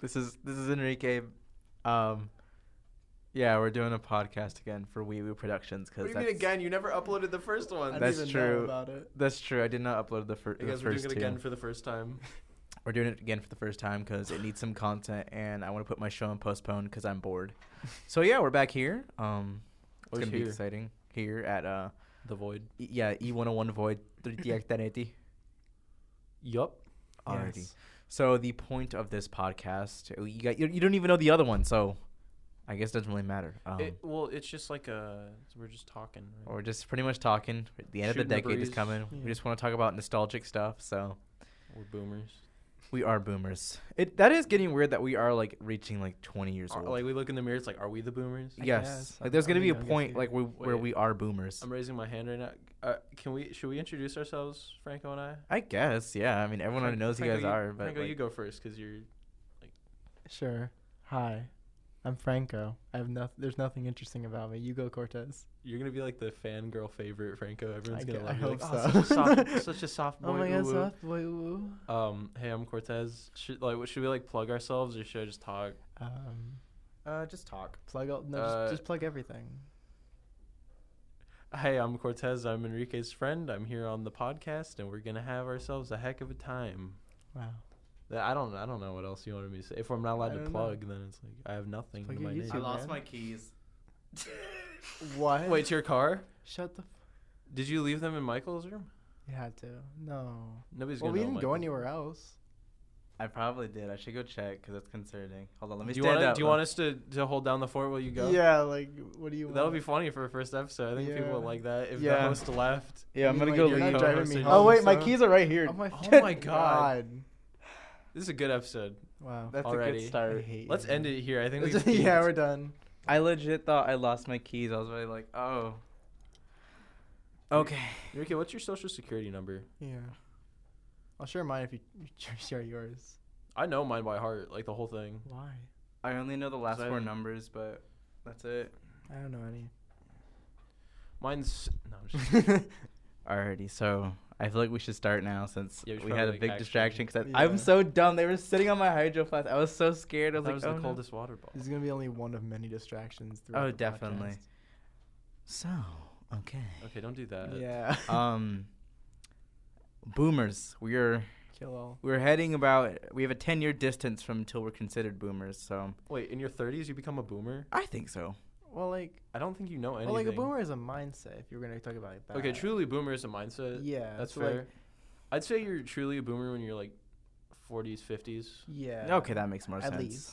This is Enrique. Yeah, we're doing a podcast again for Weeaboo Productions. What do you mean again? You never uploaded the first one. That's didn't even true. know about it. That's true. I did not upload the first. You guys, we're doing it again for the first time. We're doing it again for the first time because it needs some content, and I want to put my show on postpone because I'm bored. So yeah, we're back here. It's gonna be exciting here at The Void. E101 Void 380. Yup. Alrighty. Yes. So the point of this podcast, you don't even know the other one, so I guess it doesn't really matter. It's just like we're just talking. Right? Or just pretty much talking. The end of the decade is coming. Yeah. We just want to talk about nostalgic stuff. So We're boomers. we are boomers. That is getting weird that we are like reaching like 20 years old. Like we look in the mirror, it's like, are we the boomers? I Yes. guess. Like there's I'm gonna be a the youngest point here. like where we are boomers. I'm raising my hand right now. Should we introduce ourselves, Franco and I? I guess. Yeah. I mean, everyone already knows who you guys are. But Franco, like, you go first because you're. Sure. Hi, I'm Franco. There's nothing interesting about me. You go, Cortez. You're gonna be like the fangirl favorite, Franco. Everyone's gonna I love you. hope Like, so. such a soft boy. Oh my ooh, God, ooh." soft boy. Woo. Hey, I'm Cortez. Should we like plug ourselves or should I just talk? just talk. Plug out. No, just plug everything. Hey, I'm Cortez. I'm Enrique's friend. I'm here on the podcast, and we're gonna have ourselves a heck of a time. Wow. I don't know what else you wanted me to say. If I'm not allowed I to don't plug, then it's like I have nothing Plug in your my YouTube. name. I lost my keys. What? Wait, to your car? Shut the. Did you leave them in Michael's room? You had to. No. Nobody's Well, gonna we know. didn't go Michael. anywhere else. I probably did. I should go check because it's concerning. Hold on. Let me Do stand up. you want us to hold down the fort while you go? Yeah, like, what do you want? That'll be funny for a first episode. I think people Yeah. will like that. If the Yeah. host left. Yeah, I'm You gonna might- go you're leave. not driving me Oh, home. Oh wait, my so- keys are right here. Oh my God. This is a good episode. Wow. That's a Already. good I start. hate Let's you. end it here. I think yeah, we've we're done. I legit thought I lost my keys. I was really like, oh. Okay. Enrique, what's your social security number? Yeah. I'll share mine if you share yours. I know mine by heart, like the whole thing. Why? I only know the last So I four haven't- numbers, but that's it. I don't know any. Mine's no. I'm just Alrighty, so I feel like we should start now since Yeah, we should we probably, had a like, big actually- distraction. Because Yeah. I'm so dumb. They were sitting on my hydro flask. I was so scared. I was that like, was oh, the no. coldest water bottle. This is gonna be only one of many distractions. Throughout Oh, the definitely. podcast. So, okay. Okay, don't do that. Yeah. Boomers. We're Kill all. heading about. We have a 10-year distance from until we're considered boomers. So Wait, in your 30s you become a boomer? I think so. Well, like, I don't think you know anything. a boomer is a mindset. If you're gonna talk about it that. Okay, truly boomer is a mindset. Yeah, That's so, fair. like, I'd say you're truly a boomer when you're like 40s, 50s. yeah. Okay, that makes more At sense. least.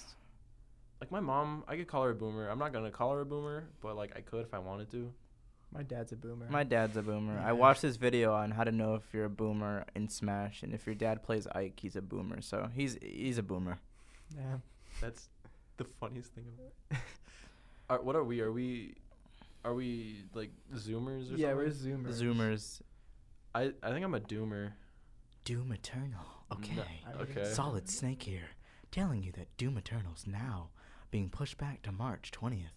Like my mom, I could call her a boomer. I'm not gonna call her a boomer, but like I could if I wanted to. My dad's a boomer. My dad's a boomer. I Yeah. watched this video on how to know if you're a boomer in Smash, and if your dad plays Ike, he's a boomer. So he's a boomer. Yeah. That's the funniest thing. What are we? Are we like Zoomers or Yeah, we're something? zoomers. Zoomers. I think I'm a doomer. Doom Eternal. Okay. Okay. Solid Snake here, telling you that Doom Eternal's now being pushed back to March 20th,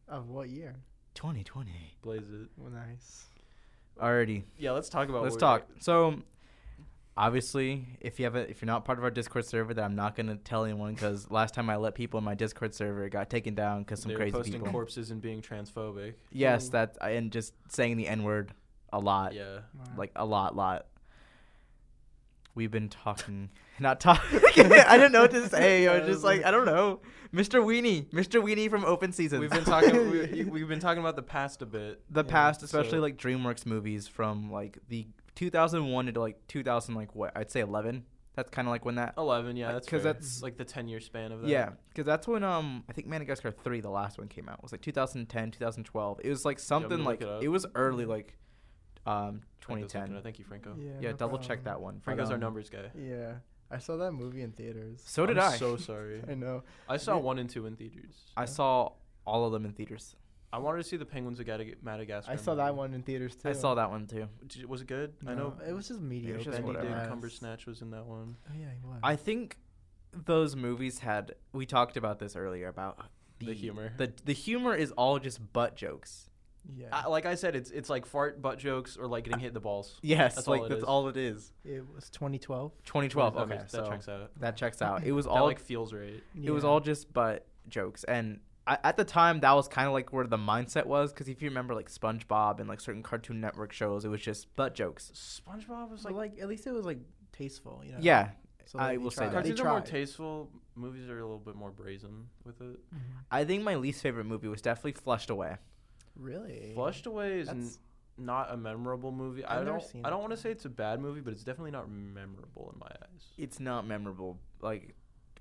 Of what year? 2020. Blaze it. Well, nice. Alrighty. Yeah, let's talk about. Let's what talk. So, obviously, if you're not part of our Discord server, that I'm not gonna tell anyone because last time I let people in my Discord server, it got taken down because some They're crazy posting people. corpses and being transphobic. Yes, and just saying the N-word a lot. Yeah. Wow. Like a lot. We've been talking, not talking. I didn't know what to say. I was just like, I don't know, Mr. Weenie from Open Seasons. We've been talking. We've been talking about the past a bit. the Yeah, past, especially so- like DreamWorks movies from like the 2001 to like 2000, like what I'd say 11. That's kind of like when that. 11. Yeah, Like, that's 'cause fair. that's- like the 10-year span of that. Yeah, because that's when I think Madagascar 3, the last one, came out. It was like 2010, 2012. It was like something me like look it up. it was early like Franco's 2010. looking it up. Thank you, Franco. Yeah, no double check problem. that one. But, Franco's our numbers guy. Yeah. I saw that movie in theaters. So did I'm I. so sorry. I know. I saw Yeah. 1 and 2 in theaters. I saw all of them in theaters. I wanted to see the Penguins of Madagascar. I saw that movie. one in theaters too. I saw that one too. Was it good? I No, know it was just mediocre. just Benedict whatever. Cumbersnatch was in that one. Oh yeah, he was. I think those movies had. We talked about this earlier about The humor. The humor is all just butt jokes. Yeah. Like I said, it's like fart butt jokes or like getting hit in the balls. Yes, That's like all it that's is. all it is. It was 2012. 2012. That Okay, makes- so that checks out. that checks out. It was That all like feels right. it was all just butt jokes, and at the time that was kind of like where the mindset was, because if you remember like SpongeBob and like certain Cartoon Network shows, it was just butt jokes. SpongeBob was like at least it was like tasteful, you know. Yeah, So I they will say tried. that. cartoons They are more tried. tasteful. Movies are a little bit more brazen with it. I think my least favorite movie was definitely Flushed Away. Really? Flushed Away is That's- not a memorable movie. I've I never don't seen I it. don't want to say it's a bad movie, but it's definitely not memorable in my eyes. It's not memorable, like,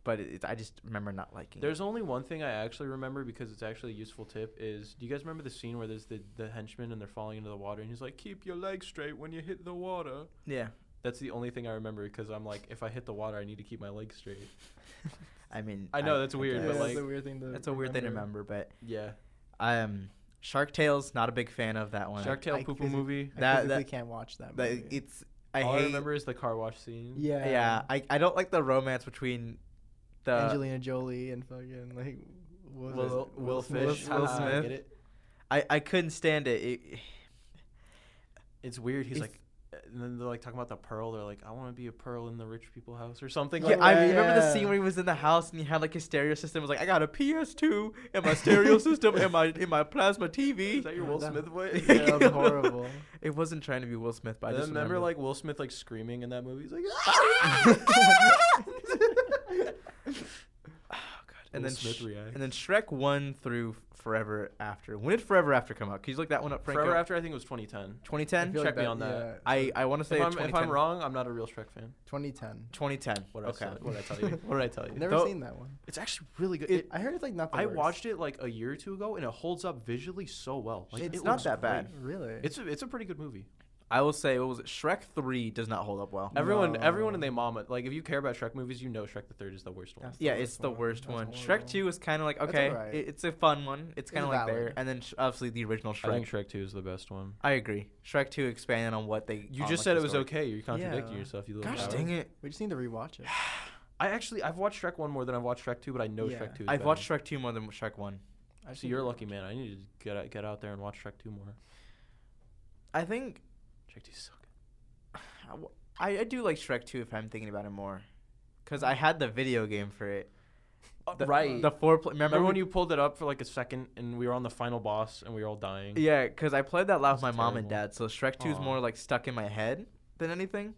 but I just remember not liking There's only one thing I actually remember because it's actually a useful tip is, do you guys remember the scene where there's the henchman and they're falling into the water and he's like, keep your legs straight when you hit the water? it. Yeah, That's the only thing I remember because I'm like, if I hit the water, I need to keep my legs straight. I mean, I know that's weird, Yeah, but guess. like, that's a weird thing to That's a weird thing to remember, but yeah. Shark Tales, not a big fan of that one. Shark Tale I poo poo physi- movie. I That- physically that- can't watch that That- movie. it's I All I hate. remember is the car wash scene. yeah. I don't like the romance between the Angelina Jolie and fucking like what was it? Will Smith. Fish. Will Haha, Smith. Get it? I couldn't stand it. It's weird. He's It's- like, and then they're like talking about the pearl. They're like, I want to be a pearl in the rich people house or something. Yeah, Like, I yeah, remember the yeah. scene where he was in the house and he had like his stereo system. It was like, I got a PS2 and my stereo system and my plasma TV. is that your Will That- Smith voice? Yeah, that was horrible. It wasn't trying to be Will Smith, but I And just then remember like Will Smith like screaming in that movie. He's like, and Will then Smith reacts. and then Shrek 1 through Forever After. When did Forever After come out? Can you look that one up, Franco? Forever After I think it was 2010. 2010. feel Check like me on that. I want to say If it's I'm 2010. wrong, I'm not a real Shrek fan. 2010. 2010. What Okay. did I tell you? What did I tell you? Never Though- seen that one. It's actually really good. It- I heard it's like not the I worst. watched it like a year or two ago, and it holds up visually so well. Like, It's it not looks that bad. great. Really? It's a pretty good movie. I will say, what was it? Shrek 3 does not hold up well. Everyone No. and their mama, like if you care about Shrek movies, you know Shrek the Third is the worst one. That's Yeah, worst it's the worst That's one. horrible. Shrek 2 is kind of like, That's okay, alright. it's a fun one. It's kind of It's like there. valid. And then obviously the original I think Shrek. Shrek 2 is the best one. I agree. Shrek 2 expanded on what they. You on, just like, said the it was story. okay. You're contradicting Yeah. yourself. You little Gosh coward. dang it. We just need to rewatch it. I've watched Shrek 1 more than I've watched Shrek 2, but I know Yeah. Shrek 2 is I've better. watched Shrek 2 more than Shrek 1. So you're a lucky man. I need to get out there and watch Shrek 2 more. I think Shrek 2 is so good. I do like Shrek 2 if I'm thinking about it more. Because I had the video game for it. Right. The remember Remember when you pulled it up for like a second and we were on the final boss and we were all dying? Yeah, because I played that loud with my That's mom and terrible. dad. So Shrek 2 is Aw. more like stuck in my head than anything.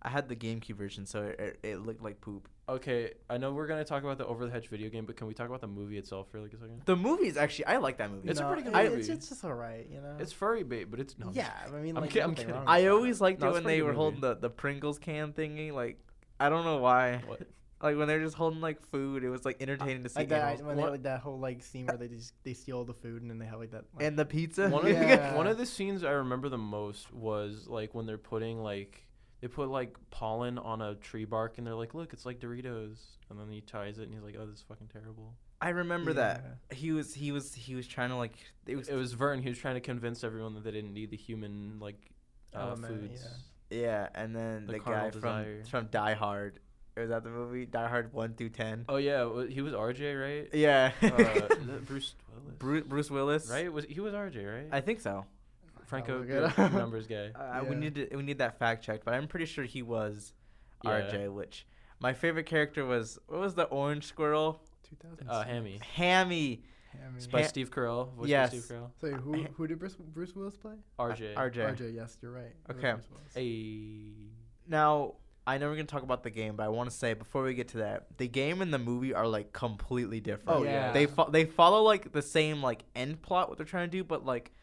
I had the GameCube version, so it looked like poop. Okay, I know we're gonna talk about the Over the Hedge video game, but can we talk about the movie itself for like a second? The movie is actually, I like that movie. It's a pretty good It's movie. just alright, you know. It's furry bait, but it's no. I'm yeah, I mean, I'm like, kid- I'm nothing kidding. wrong I with that. always liked No, it it's a when pretty they good were holding movie. the Pringles can thingy. Like, I don't know why. What? Like when they're just holding like food, it was like entertaining to see like that animals. when they What- like that whole like scene where they steal all the food and then they have like that. Like, And the pizza. Yeah. One of the scenes I remember the most was like when they're putting like they put like pollen on a tree bark and they're like, look, it's like Doritos, and then he ties it and he's like, oh, this is fucking terrible. I remember that he was trying to like It was Vern. He was trying to convince everyone that they didn't need the human like Element, foods. yeah, and then The the carnal guy desire. from Die Hard. Was that the movie Die Hard 1 through 10? Oh yeah, he was RJ, right? Yeah. Is that Bruce Willis? Bruce Willis. Right? He was RJ, right? I think so. Franco, look good it up. numbers guy. We Yeah. need that fact checked, but I'm pretty sure he was Yeah. RJ. Which my favorite character was, what was the orange squirrel? 2000. Hammy. Hammy. By Ha- Steve Carell. Voiced Yes. by Steve Carell. So who did Bruce Willis play? RJ. RJ. RJ. Yes, you're right. It was Okay. Bruce Willis. Hey. Now, I know we're gonna talk about the game, but I want to say before we get to that, the game and the movie are like completely different. Oh, yeah. They follow like the same like end plot what they're trying to do, but like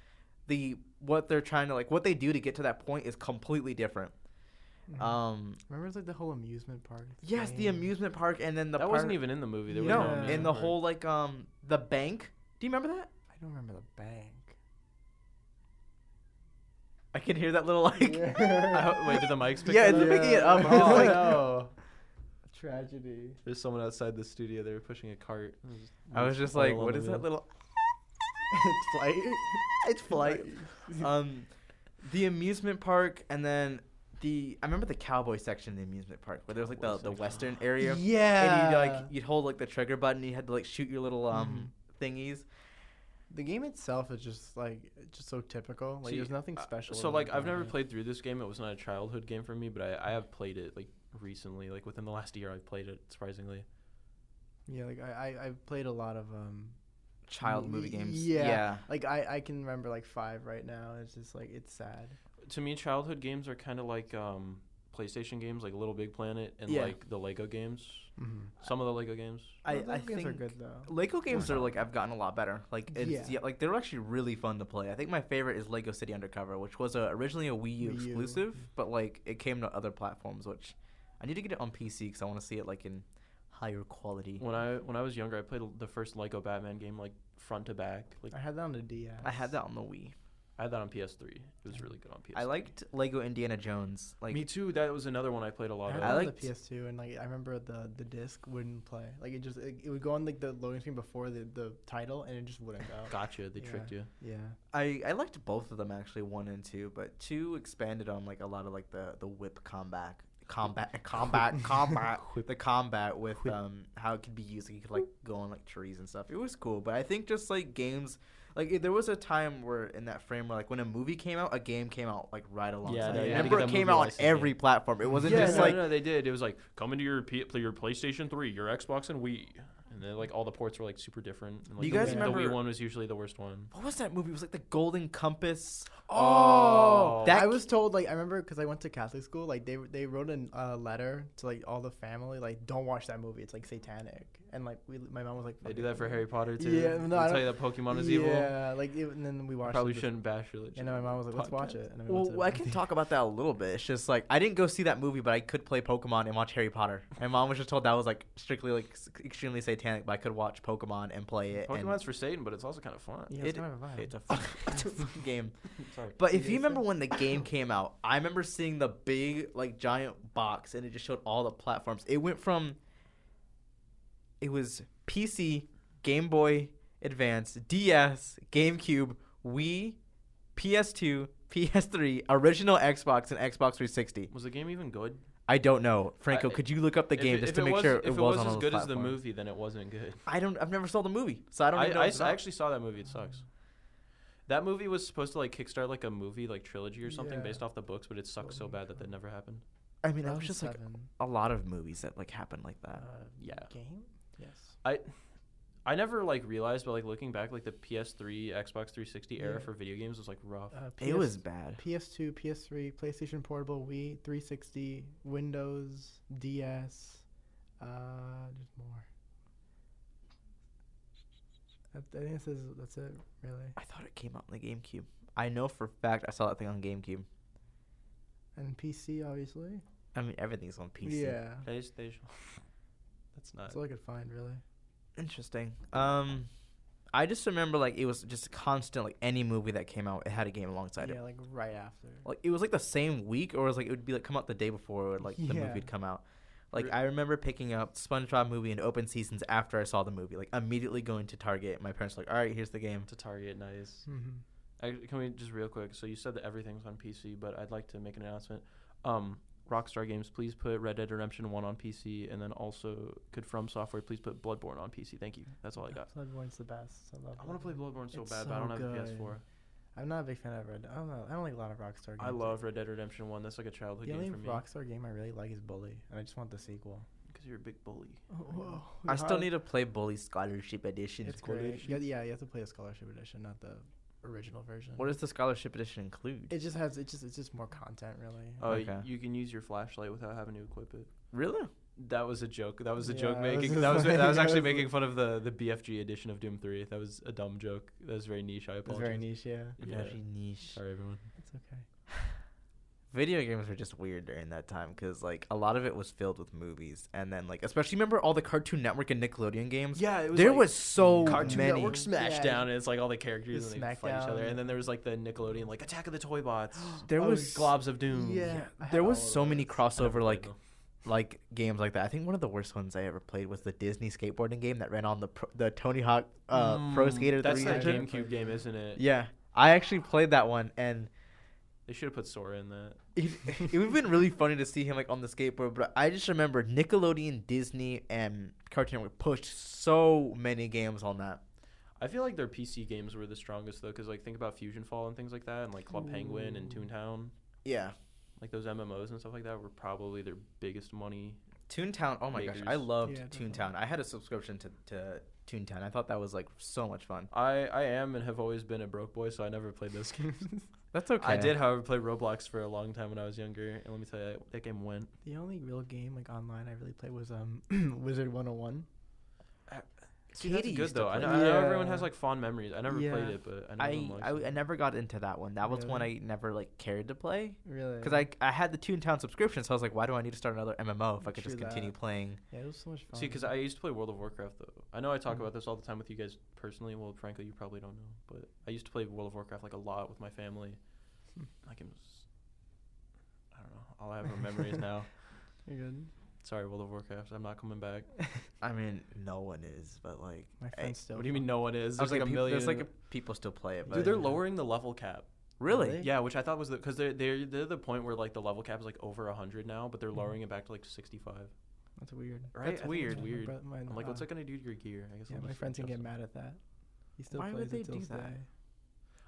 what they're trying to like what they do to get to that point is completely different. Mhm. Remember, it's like the whole amusement park. Yes, the game? amusement park, and then the That part, wasn't even in the movie. There was no, no Yeah. and amusement the park. whole like the bank. Do you remember that? I don't remember the bank. I can hear that little like. Wait, did the mics pick Yeah, that it's up? picking it up. Oh, It's like- no. Tragedy. There's someone outside the studio. They were pushing a cart. I was just Oil like, on what the is that wheel. little? It's flight. It's flight. The amusement park, and then I remember the cowboy section in the amusement park where there was like What the section? western area. Yeah. And you'd hold like the trigger button. You had to like shoot your little thingies. The game itself is just so typical. Like See, there's nothing special. So like I've about never it. played through this game. It was not a childhood game for me, but I have played it like recently, like within the last year. I've played it surprisingly. Yeah, like I've played a lot of Child movie games. Yeah. Like I can remember like 5 right now. It's just like it's sad. To me, childhood games are kind of like PlayStation games, like Little Big Planet, and Yeah. like the Lego games. Mm-hmm. Some of the Lego games. I Those games think are good though. Lego games are like I've gotten a lot better. Like it's Yeah. like they're actually really fun to play. I think my favorite is Lego City Undercover, which was originally a Wii U Wii U. exclusive, but like it came to other platforms, which I need to get it on PC because I want to see it like in higher quality. When I was younger, I played the first Lego Batman game like front to back. Like I had that on the DS. I had that on the Wii. I had that on PS3. It was really good on PS3. I liked Lego Indiana Jones. Like Me too. That was another one I played a I lot had of. that on liked- the PS2, and like I remember the disc wouldn't play. Like it would go on like the loading screen before the title, and it just wouldn't go. Gotcha. They Yeah. tricked you. Yeah. I liked both of them actually, 1 and 2, but 2 expanded on like a lot of like the whip combat the combat with how it could be used. Like you could like go on like trees and stuff. It was cool, but I think just like games, like there was a time where in that frame where like when a movie came out, a game came out like right alongside. Yeah, it. they I had to remember get it that came movie out on licensing. every platform. It wasn't Yeah, just no, like no, they did. It was like come into your your PlayStation 3, your Xbox, and Wii, and then like all the ports were like super different. And, like, You the guys Wii- remember- the Wii one was usually the worst one. what was that movie? It was like the Golden Compass. Oh, that I was told like I remember because I went to Catholic school. Like they wrote a letter to like all the family like don't watch that movie. It's like satanic. And like my mom was like They do that for Harry Potter too. Yeah, no, I they tell you don't- that Pokemon is evil. Yeah, like and then we watched. Probably it shouldn't bash religion. And then my mom was like, "Let's watch Podcast. it." And then we went to Well, I the can movie. talk about that a little bit. It's just like I didn't go see that movie, but I could play Pokemon and watch Harry Potter. My mom was just told that was like strictly like extremely satanic, but I could watch Pokemon and play it. and Pokemon's for Satan, but it's also kind of fun. Yeah, it's it- kind of a vibe. it's a fun, it's a fun game. Sorry. But if Yeah, you it's remember fun. when the game came out, I remember seeing the big like giant box and it just showed all the platforms. It went from it was PC, Game Boy Advance, DS, GameCube, Wii, PS2, PS3, original Xbox, and Xbox 360. Was the game even good? I don't know, Franco. Could you look up the game If just to it make was, sure if it it was was on as those good as the platforms? movie, then it wasn't good. I've never saw the movie, so I don't even know. What it's I about. actually saw that movie. It sucks. That movie was supposed to like kickstart like a movie like trilogy or something Yeah. based off the books, but it sucked so bad that never happened. I mean, that was just like 2007. a lot of movies that like happened like that. Yeah. Game. Yes. I never like realized, but like looking back, like the PS3, Xbox 360 era Yeah. for video games was like rough. It was bad. PS2, PS3, PlayStation Portable, Wii, 360, Windows, DS. There's more. I think that's it, really. I thought it came out on the GameCube. I know for a fact I saw that thing on GameCube. And PC, obviously. I mean, everything's on PC. Yeah. PlayStation. That's not. That's all I could find, really. Interesting. I just remember like it was just constant. Like any movie that came out, it had a game alongside it. Yeah, like right after. Like it was like the same week, or it was like it would be like come out the day before, or like the Yeah. movie would come out. Like I remember picking up SpongeBob movie and open seasons after I saw the movie. Like immediately going to Target. My parents were like, all right, here's the game. To Target, nice. Mm-hmm. Can we just real quick? So you said that everything's on PC, but I'd like to make an announcement. Rockstar Games, please put Red Dead Redemption 1 on PC, and then also could From Software please put Bloodborne on PC. Thank you. That's all I got. Bloodborne's the best. I love. I want to play Bloodborne so It's bad, but I don't so have a good. PS4. I'm not a big fan of Red. I don't know. I don't like a lot of Rockstar games. I love Red Dead Redemption 1. That's like a childhood The only game for me. Rockstar game I really like is Bully, and I just want the sequel. Because you're a big bully. Oh, I still need to play Bully Scholarship Edition. It's great. Yeah, you have to play the Scholarship Edition, not the original version. What does the Scholarship Edition include? It just has. It's just more content, really. Oh, Okay. you can use your flashlight without having to equip it. Really? That was a joke. That was a Yeah, joke I was making. just That was like- that was I actually was making like- fun of the BFG edition of Doom 3. That was a dumb joke. That was very niche. I It's apologize. very niche. Yeah, Yeah. Very niche. Sorry, everyone. it's okay. Video games were just weird during that time because like a lot of it was filled with movies, and then like especially remember all the Cartoon Network and Nickelodeon games. Yeah, it was. There like was so Cartoon many. Network Smash Yeah. Down, and it's like all the characters The and they fight each other. Smackdown. And then there was like the Nickelodeon like Attack of the Toy Bots. There Oh, was Globs of Doom. Yeah, I had there was all of so many those. I never crossover played them. like games like that. I think one of the worst ones I ever played was the Disney skateboarding game that ran on the Tony Hawk Pro Skater That's 3 that engine. GameCube game, isn't it? Yeah, I actually played that one, and They should have put Sora in that. it would have been really funny to see him like on the skateboard. But I just remember Nickelodeon, Disney, and Cartoon Network pushed so many games on that. I feel like their PC games were the strongest though, because like think about Fusion Fall and things like that, and like Club Penguin and Toontown. Yeah. Like those MMOs and stuff like that were probably their biggest money. Toontown. Oh my gosh, makers. I loved Yeah, Toontown. definitely. I had a subscription to Toontown. I thought that was like so much fun. I am and have always been a broke boy, so I never played those games. That's okay. I did, however, play Roblox for a long time when I was younger, and let me tell you, that game went. The only real game like online I really played was Wizard 101. See, that's Katie good used to though. I play know, I know everyone Yeah. has like fond memories. I never Yeah. played it, but I know everyone likes I it. never got into that one. That was one Really? I never like cared to play Really? because I had the Toontown subscription, so I was like, why do I need to start another MMO if I could just True continue that. playing? Yeah, it was so much fun. See, because I used to play World of Warcraft though. I know I talk Mhm. about this all the time with you guys personally. Well, frankly, you probably don't know, but I used to play World of Warcraft like a lot with my family. That game was, I don't know. All I have are memories now. You're good. Sorry, World of Warcraft. I'm not coming back. I mean, no one is, but like, My friends still. What do you mean no one is? There's okay, like a million. There's like people still play it, but Dude, they're lowering the level cap. really? Really? Yeah, which I thought was because they're the point where like the level cap is like over 100 now, but they're Mhm. lowering it back to like 65. That's weird. Right? That's I think weird. It's weird. My I'm like, what's that gonna do to your gear? I guess. Yeah, I'll my just friends can adjust get it. mad at that. He still Why plays would they it till do that? today.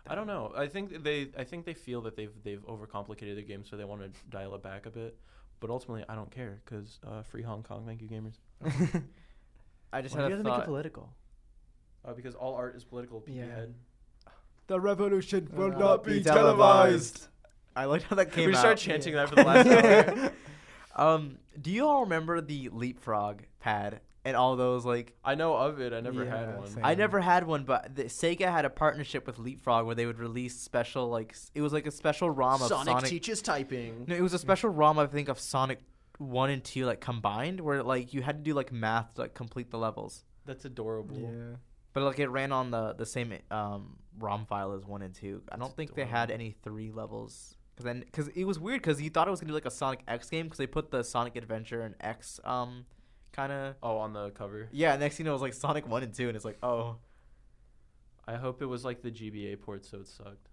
I don't know. I think they feel that they've overcomplicated the game, so they want to dial it back a bit. But ultimately, I don't care because free Hong Kong. Thank you, gamers. I just Why do had you a have to make it thought. political? Because all art is political. PP Yeah. head. The revolution will not be televised. I liked how that came We out. start chanting that for the last hour. Do you all remember the Leapfrog pad and all those like? I know of it. I never had Yeah, one. same. I never had one, but Sega had a partnership with Leapfrog where they would release special like it was like a special ROM of Sonic. teaches typing. No, it was a special ROM I think of Sonic 1 and 2 like combined, where like you had to do like math to like complete the levels. That's adorable. Yeah. But like it ran on the same ROM file as 1 and 2. I don't That's think they had adorable. any 3 levels. Because it was weird because you thought it was gonna be like a Sonic X game because they put the Sonic Adventure and X kind of. Oh, on the cover. Yeah, next thing you know it was like Sonic 1 and 2 and it's like, oh. I hope it was like the GBA port, so it sucked.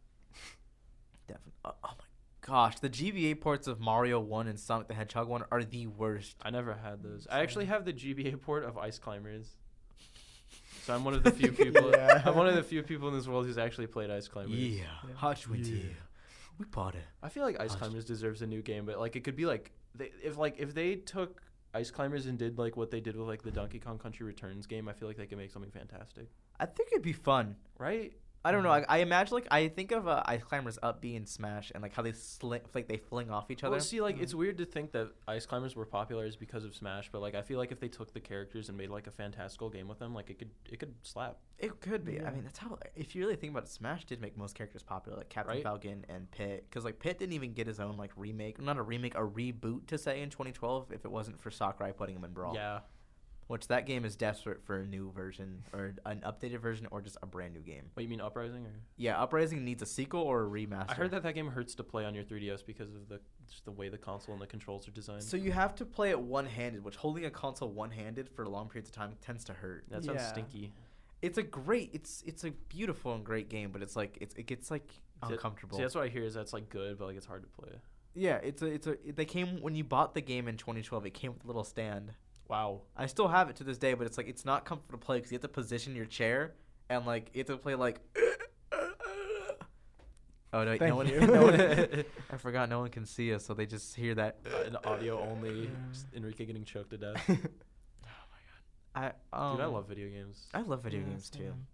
Definitely. Oh my gosh, the GBA ports of Mario 1 and Sonic the Hedgehog 1 are the worst. I never had those. I actually have the GBA port of Ice Climbers. So I'm one of the few people. Yeah. I'm one of the few people in this world who's actually played Ice Climbers. Yeah. Hot winter. Yeah. We bought it. I feel like Ice Gosh. Climbers deserves a new game, but like it could be like if they took Ice Climbers and did like what they did with like the Donkey Kong Country Returns game, I feel like they could make something fantastic, I think it'd be fun. right? I don't know. I imagine like I think of Ice Climbers Up B and Smash and like how they they fling off each other. Well, see, like it's weird to think that Ice Climbers were popular is because of Smash, but like I feel like if they took the characters and made like a fantastical game with them, like it could slap. It could be. I Yeah. mean, that's how. If you really think about it, Smash did make most characters popular, like Captain Right. Falcon and Pit. Because like Pit didn't even get his own like remake, not a remake, a reboot to say in 2012 if it wasn't for Sakurai putting him in Brawl. Yeah, Which that game is desperate for a new version or an updated version or just a brand new game. what you mean Uprising? Or Yeah, Uprising needs a sequel or a remaster. I heard that game hurts to play on your 3DS because of just the way the console and the controls are designed. So you have to play it one-handed, which holding a console one-handed for long periods of time tends to hurt. That sounds Yeah. stinky. It's a beautiful and great game, but it gets like uncomfortable. See, that's what I hear is that's like good, but like it's hard to play. Yeah, they came when you bought the game in 2012. It came with a little stand. Wow. I still have it to this day, but it's like it's not comfortable to play because you have to position your chair and like you have to play like. Oh no! Thank no one, you. no one, I forgot. No one can see us, so they just hear that. An audio only. Yeah. Just Enrique getting choked to death. I Dude, I love video games. I love video Yeah, games too. same.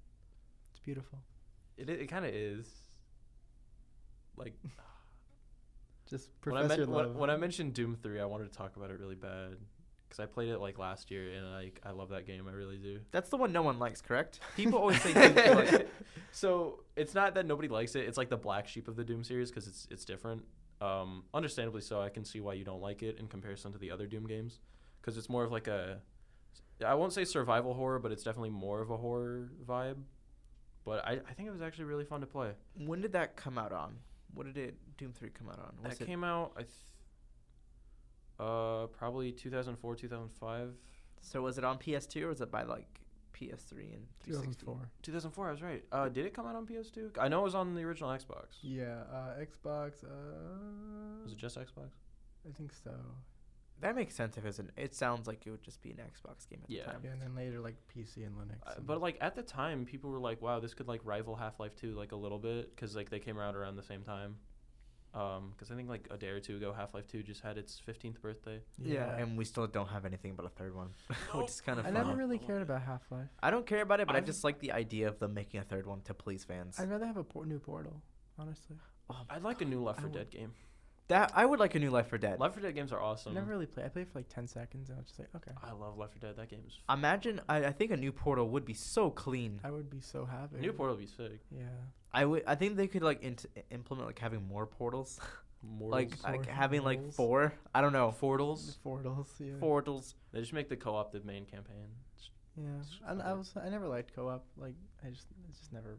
It's beautiful. It kind of is. Like Just when I, profess your meant, love. when I mentioned Doom 3, I wanted to talk about it really bad because I played it like last year and I love that game. I really do. That's the one no one likes, correct? People always say Doom 2, like, So it's not that nobody likes it. It's like the black sheep of the Doom series because it's different. Understandably so. I can see why you don't like it in comparison to the other Doom games because it's more of like I won't say survival horror, but it's definitely more of a horror vibe. But I think it was actually really fun to play. when did that come out on? What did Doom 3 come out on? That came out probably 2004, 2005. So was it on PS2 or was it by like PS3 and 360? 2004. 2004, I was right. Did it come out on PS2? I know it was on the original Xbox. Yeah, Xbox. Was it just Xbox? I think so. That makes sense if it sounds like it would just be an Xbox game at the time. Yeah, and then later like PC and Linux. But like at the time, people were like, "Wow, this could like rival Half-Life 2 like a little bit," because like they came out around the same time. Because I think like a day or two ago, Half-Life 2 just had its 15th birthday. Yeah, and we still don't have anything but a third one, which is kind of I fun. never really cared about Half-Life. I don't care about it, but I I've- just like the idea of them making a third one to please fans. I'd rather have a new Portal, honestly. I'd like a new Left 4 I Dead game. That I would like a new Left 4 Dead. Left 4 Dead games are awesome. I never really played. I played for like 10 seconds, and I was just like, okay. I love Left 4 Dead. That game's Imagine, I think a new Portal would be so clean. I would be so happy. new Portal would be sick. Yeah. I think they could like implement like having more portals, Mortals. like having like Mortals. 4. I don't know. Fortals. Portals. Yeah. Portals. They just make the co-op the main campaign. Yeah. It's And fucking- I never liked co-op. Like it's just never.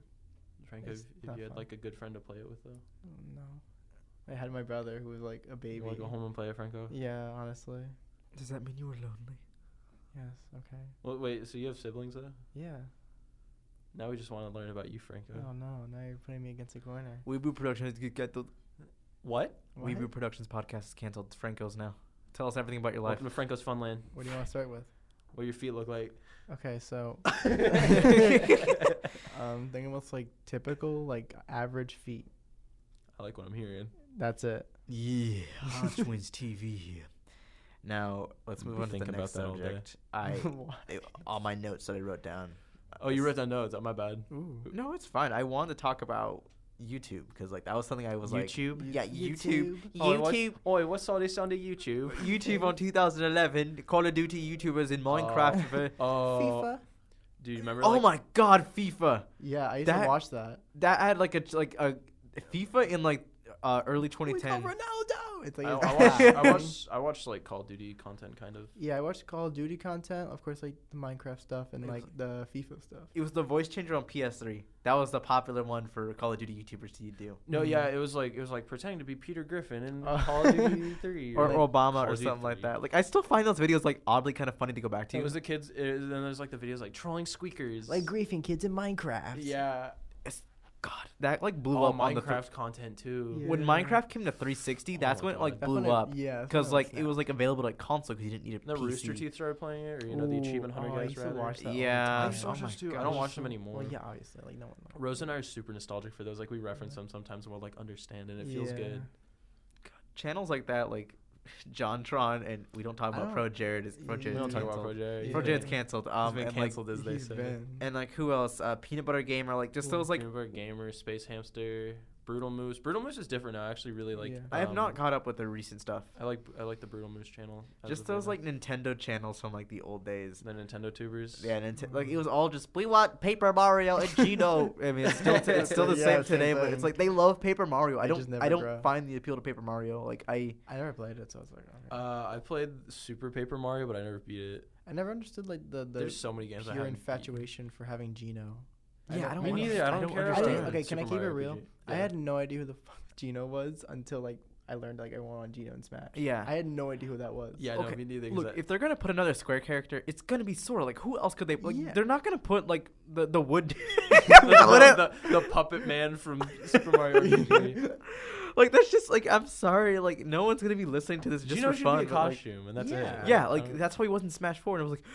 Franco, It's if not you had fun. like a good friend to play it with though, No. I had my brother who was like a baby. you want to go home and play it, Franco? Yeah, honestly. Does that mean you were lonely? Yes. Okay. Well, wait, so you have siblings though? Yeah. Now we just want to learn about you, Franco. Oh no! Now you're putting me against a corner. Weeaboo Productions get canceled. What? What? Weeaboo Productions podcast is canceled. It's Franco's now. Tell us everything about your life. Welcome to Franco's Funland. What do you want to start with? What your feet look like? Okay, so thinking what's like typical, like average feet. I like what I'm hearing. That's it. Yeah, Hot Twins TV here. Now let's I'm move be on to the thinking next about that all day. subject. All my notes that I wrote down. Oh, you wrote down notes. Oh, my bad. Ooh. No, it's fine. I wanted to talk about YouTube because like that was something I was YouTube? like, yeah, YouTube, Oi, YouTube, what's all this on the YouTube? YouTube on 2011. Call of Duty YouTubers in Minecraft. for- Oh, FIFA. do you remember? oh like, my God, FIFA! Yeah, I used That- to watch that. That had like a FIFA in like early We call 2010. Ronaldo. It's like I watched like Call of Duty content kind of. Yeah, I watched Call of Duty content, of course, like the Minecraft stuff and It was like the FIFA stuff. It was the voice changer on PS3. That was the popular one for Call of Duty YouTubers to do. No, Mhm. yeah, it was like pretending to be Peter Griffin in Oh. Call of Duty 3 Or like Obama Call or of Duty something like 3. that. Like I still find those videos like oddly kind of funny to go back to. It was the kids. Then there's like the videos like trolling squeakers. Like griefing kids in Minecraft. yeah, God, that like blew all up on the Minecraft content too. Yeah. when Minecraft came to 360. That's my when it like God. That's blew when up. Yeah. that's Because when like it snapped. was like available to like console because you didn't need a The PC. Rooster Teeth started playing it, or the Achievement Hunter Ooh, I guys. used to rather. watch that all the Yeah. time. I used to watch Oh those my too. I God. don't watch them anymore. Well, yeah, obviously, like no one. Rose and I are super nostalgic for those. Like we reference them sometimes, and we'll like understand, and it feels Yeah. good. Channels like that, like JonTron, and we don't talk I about don't- Pro Jared. Is Pro We We Jared's don't talk about canceled. Project. Pro Yeah. Jared's canceled. He's been and like canceled, as they He's say. been. and like who else? Peanut Butter Gamer. Like just those like. Peanut Butter Gamer, Space Hamster, Brutal Moose. Brutal Moose is different now. I actually really like. Yeah. I have not caught up with the recent stuff. I like the Brutal Moose channel. as Just of those right like Nintendo channels from like the old days. now. The Nintendo tubers. Yeah, like it was all just we want Paper Mario and Gino. I mean, it's still the Yeah, same same today, but thing. it's like they love Paper Mario. I They just don't never grow. find the appeal to Paper Mario. Like I never played it, so I was like, okay. I played Super Paper Mario, but I never beat it. I never understood like the There's so many games I pure haven't beat. infatuation for having Gino. Yeah, I don't Me wanna- neither. I don't care. I didn't- about okay, can I Super keep it Mario real? RPG. I Yeah. had no idea who the fuck Gino was until like I learned like I went on Gino and Smash. yeah. I had no idea who that was. Yeah, Okay, no, me neither. 'cause Look, if they're gonna put another Square character, it's gonna be Sora. Like, who else could they? Like, Yeah. they're not gonna put like the wood. the puppet man from Super Mario RPG. Like that's just like I'm sorry. Like no one's gonna be listening to this just Gino for should fun. be a but, like, costume, and that's Yeah. it. yeah, like that's why he wasn't Smash 4, and I was like,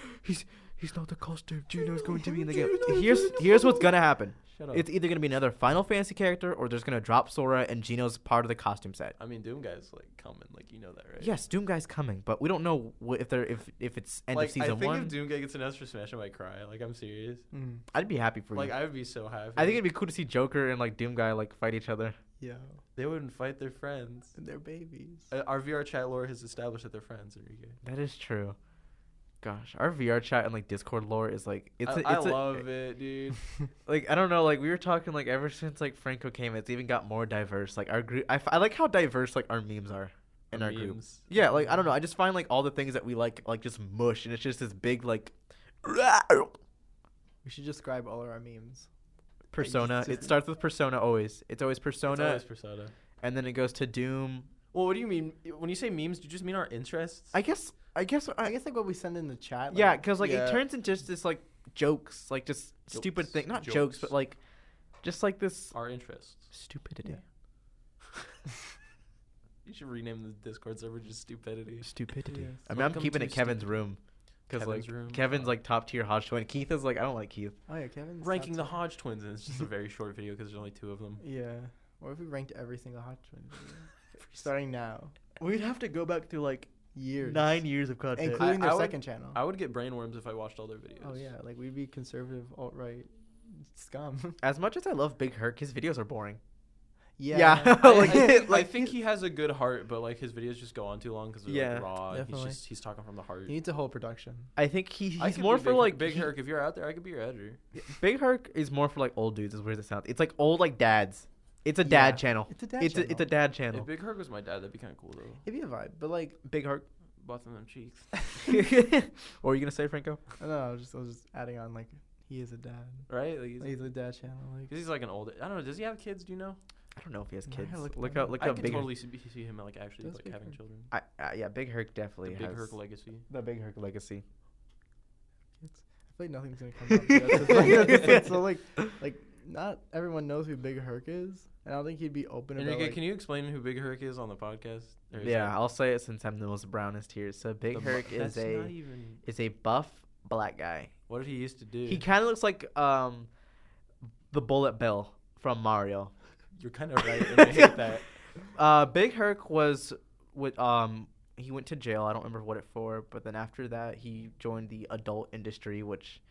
he's not the costume. Gino's going to be in the game. Here's what's gonna happen. Shut up. It's either gonna be another Final Fantasy character, or there's gonna drop Sora, and Gino's part of the costume set. I mean, Doom Guy's like coming, like you know that, right? Yes, Doom Guy's coming, but we don't know if it's end Like of season I think one. if Doom Guy gets announced for Smash, I might cry. Like I'm serious. Mm. I'd be happy for Like you. I would be so happy. I think it'd be cool to see Joker and like Doom Guy like fight each other. Yo, they wouldn't fight their friends. they're babies. Our VR chat lore has established that they're friends, Enrique. That is true. Gosh, our VR chat and like Discord lore is like I love it, dude. like I don't know, like we were talking like ever since like Franco came, it's even got more diverse. Like our group, I like how diverse like our memes are in our group. Memes. Yeah, like I don't know, I just find like all the things that we like just mush, and it's just this big like We should describe all of our memes. Persona. It starts with Persona always. It's always Persona, It's always Persona. and then it goes to Doom. Well, what do you mean when you say memes? Do you just mean our interests? I guess I guess like what we send in the chat. Like, yeah, because like Yeah. it turns into just this like jokes, like just stupid Jokes. thing, not jokes, Jokes. but like just like this Our interests. stupidity. Yeah. You should rename the Discord server just stupidity. Stupidity. Yes. I mean, Welcome I'm keeping to it Kevin's Stupid- room. Because, like, Kevin's room. Kevin's, like, top tier Hodge twin. Keith is, like, I don't like Keith. Oh yeah, Kevin's Ranking the top Hodge twins, and it's just a very short video because there's only 2 of them. two. Yeah. What if we ranked every single Hot Twin video? Starting now. We'd have to go back through, like, Years. 9 years of content. Including I their would- second channel. I would get brainworms if I watched all their videos. Oh yeah, like we'd be conservative alt-right scum. As much as I love Big Herc, his videos are boring. Yeah. I think he has a good heart, but like his videos just go on too long because they're Yeah, like raw. And definitely. he's talking from the heart. He needs a whole production. I think I he's could more be for, Big like... Herc. Big Herc. If you're out there, I could be your editor. Big Herc is more for, like, old dudes, as weird as it sounds. It's, like, old, like, dads. It's a dad Yeah. channel. It's a dad It's channel. a dad channel. If Big Herc was my dad, that'd be kind of cool though. It'd be a vibe, but like, Big Herc. Busting them cheeks. What were you going to say, Franco? I don't know. I was just adding on like he is a dad. Right? Like Like, he's a dad channel. Like he's like an old. I don't know. Does he have kids? Do you know? I don't know if he has No, I kids. gotta Look look up I Big could Herc. totally see him like actually Does like Big having Herc? children. Yeah, Big Herc The definitely Big has Herc legacy. the Big Herc legacy. I feel like nothing's gonna come up. Yet. So like not everyone knows who Big Herc is, and I don't think he'd be open about. Enrique, Like, can you explain who Big Herc is on the podcast? Or is Yeah, that I'll say it since I'm the most brownest here. So Big the Herc that's is not a even. buff black guy. What did he used to do? He kind of looks like the Bullet Bill from Mario. You're kind of right. And I hate that. Big Herc was with he went to jail. I don't remember what it for, but then after that he joined the adult industry, which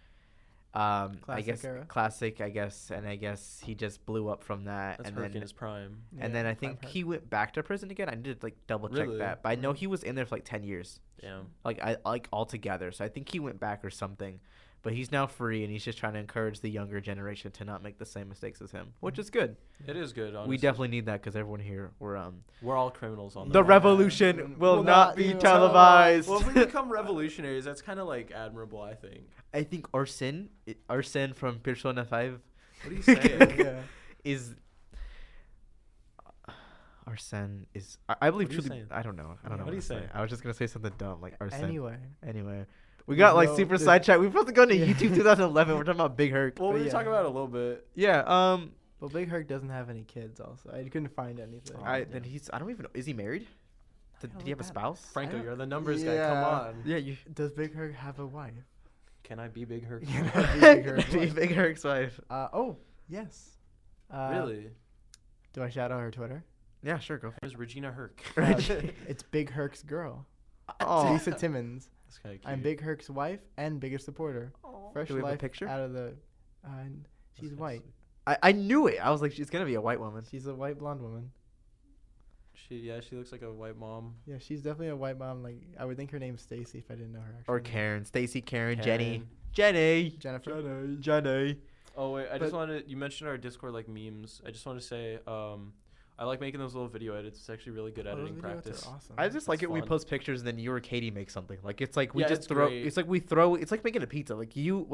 I Classic guess era. classic. I guess he just blew up from that, That's and Herc in then his prime. and then I think he went back to prison again. I need to like double check Really? that, but I know he was in there for like 10 years, Damn. like altogether. So I think he went back or something. But he's now free, and he's just trying to encourage the younger generation to not make the same mistakes as him, which is good. It is good. Honestly. We definitely need that because everyone here we're We're all criminals on the the revolution will not be be televised. Well, if we become revolutionaries, that's kind of like admirable, I think. I think Arsene from Persona 5 What are you saying? Yeah. is Arsene is I believe What are you truly saying? I don't know. What are what you to say. saying? I was just gonna say something dumb like Arsene. Anyway, We There's got like no- super there's- sidetracked. We're supposed to go into Yeah. YouTube 2011. We're talking about Big Herc. Well, we But were yeah. talking about it a little bit. Yeah. but Big Herc doesn't have any kids. Also, I couldn't find anything. Oh, Then yeah. I don't even know. Is he married? Did he have a spouse? Franco, don't- you're the numbers guy. Come Yeah. on. Yeah, you. Does Big Herc have a wife? Can I be Big Herc? Can I be Big Herc's Be wife? Big Herc's wife. Oh yes. Really? Do I shout out her Twitter? Yeah, sure, go for It was Regina Herc. It's Big Herc's girl, it. Oh, Lisa Timmons. That's kind of cute. I'm Big Herc's wife and biggest supporter. Fresh Do we have a life picture? out of the. And That's she's kinda white. sweet. I knew it. I was like, she's gonna be a white woman. She's a white blonde woman. She looks like a white mom. Yeah, she's definitely a white mom. Like I would think her name's Stacy if I didn't know her. Actually. Or Karen, Stacy, Karen, Karen. Jenny. Jennifer. Jenny. Oh wait, I just But- wanted. You mentioned our Discord like memes. I just want to say, I like making those little video edits. It's actually really good Oh, those editing videos are practice. awesome. I just like It's it. We fun. post pictures and then you or Katie make something. Like it's like we Yeah, just it's throw. great. It's like we throw. It's like making a pizza. Like we all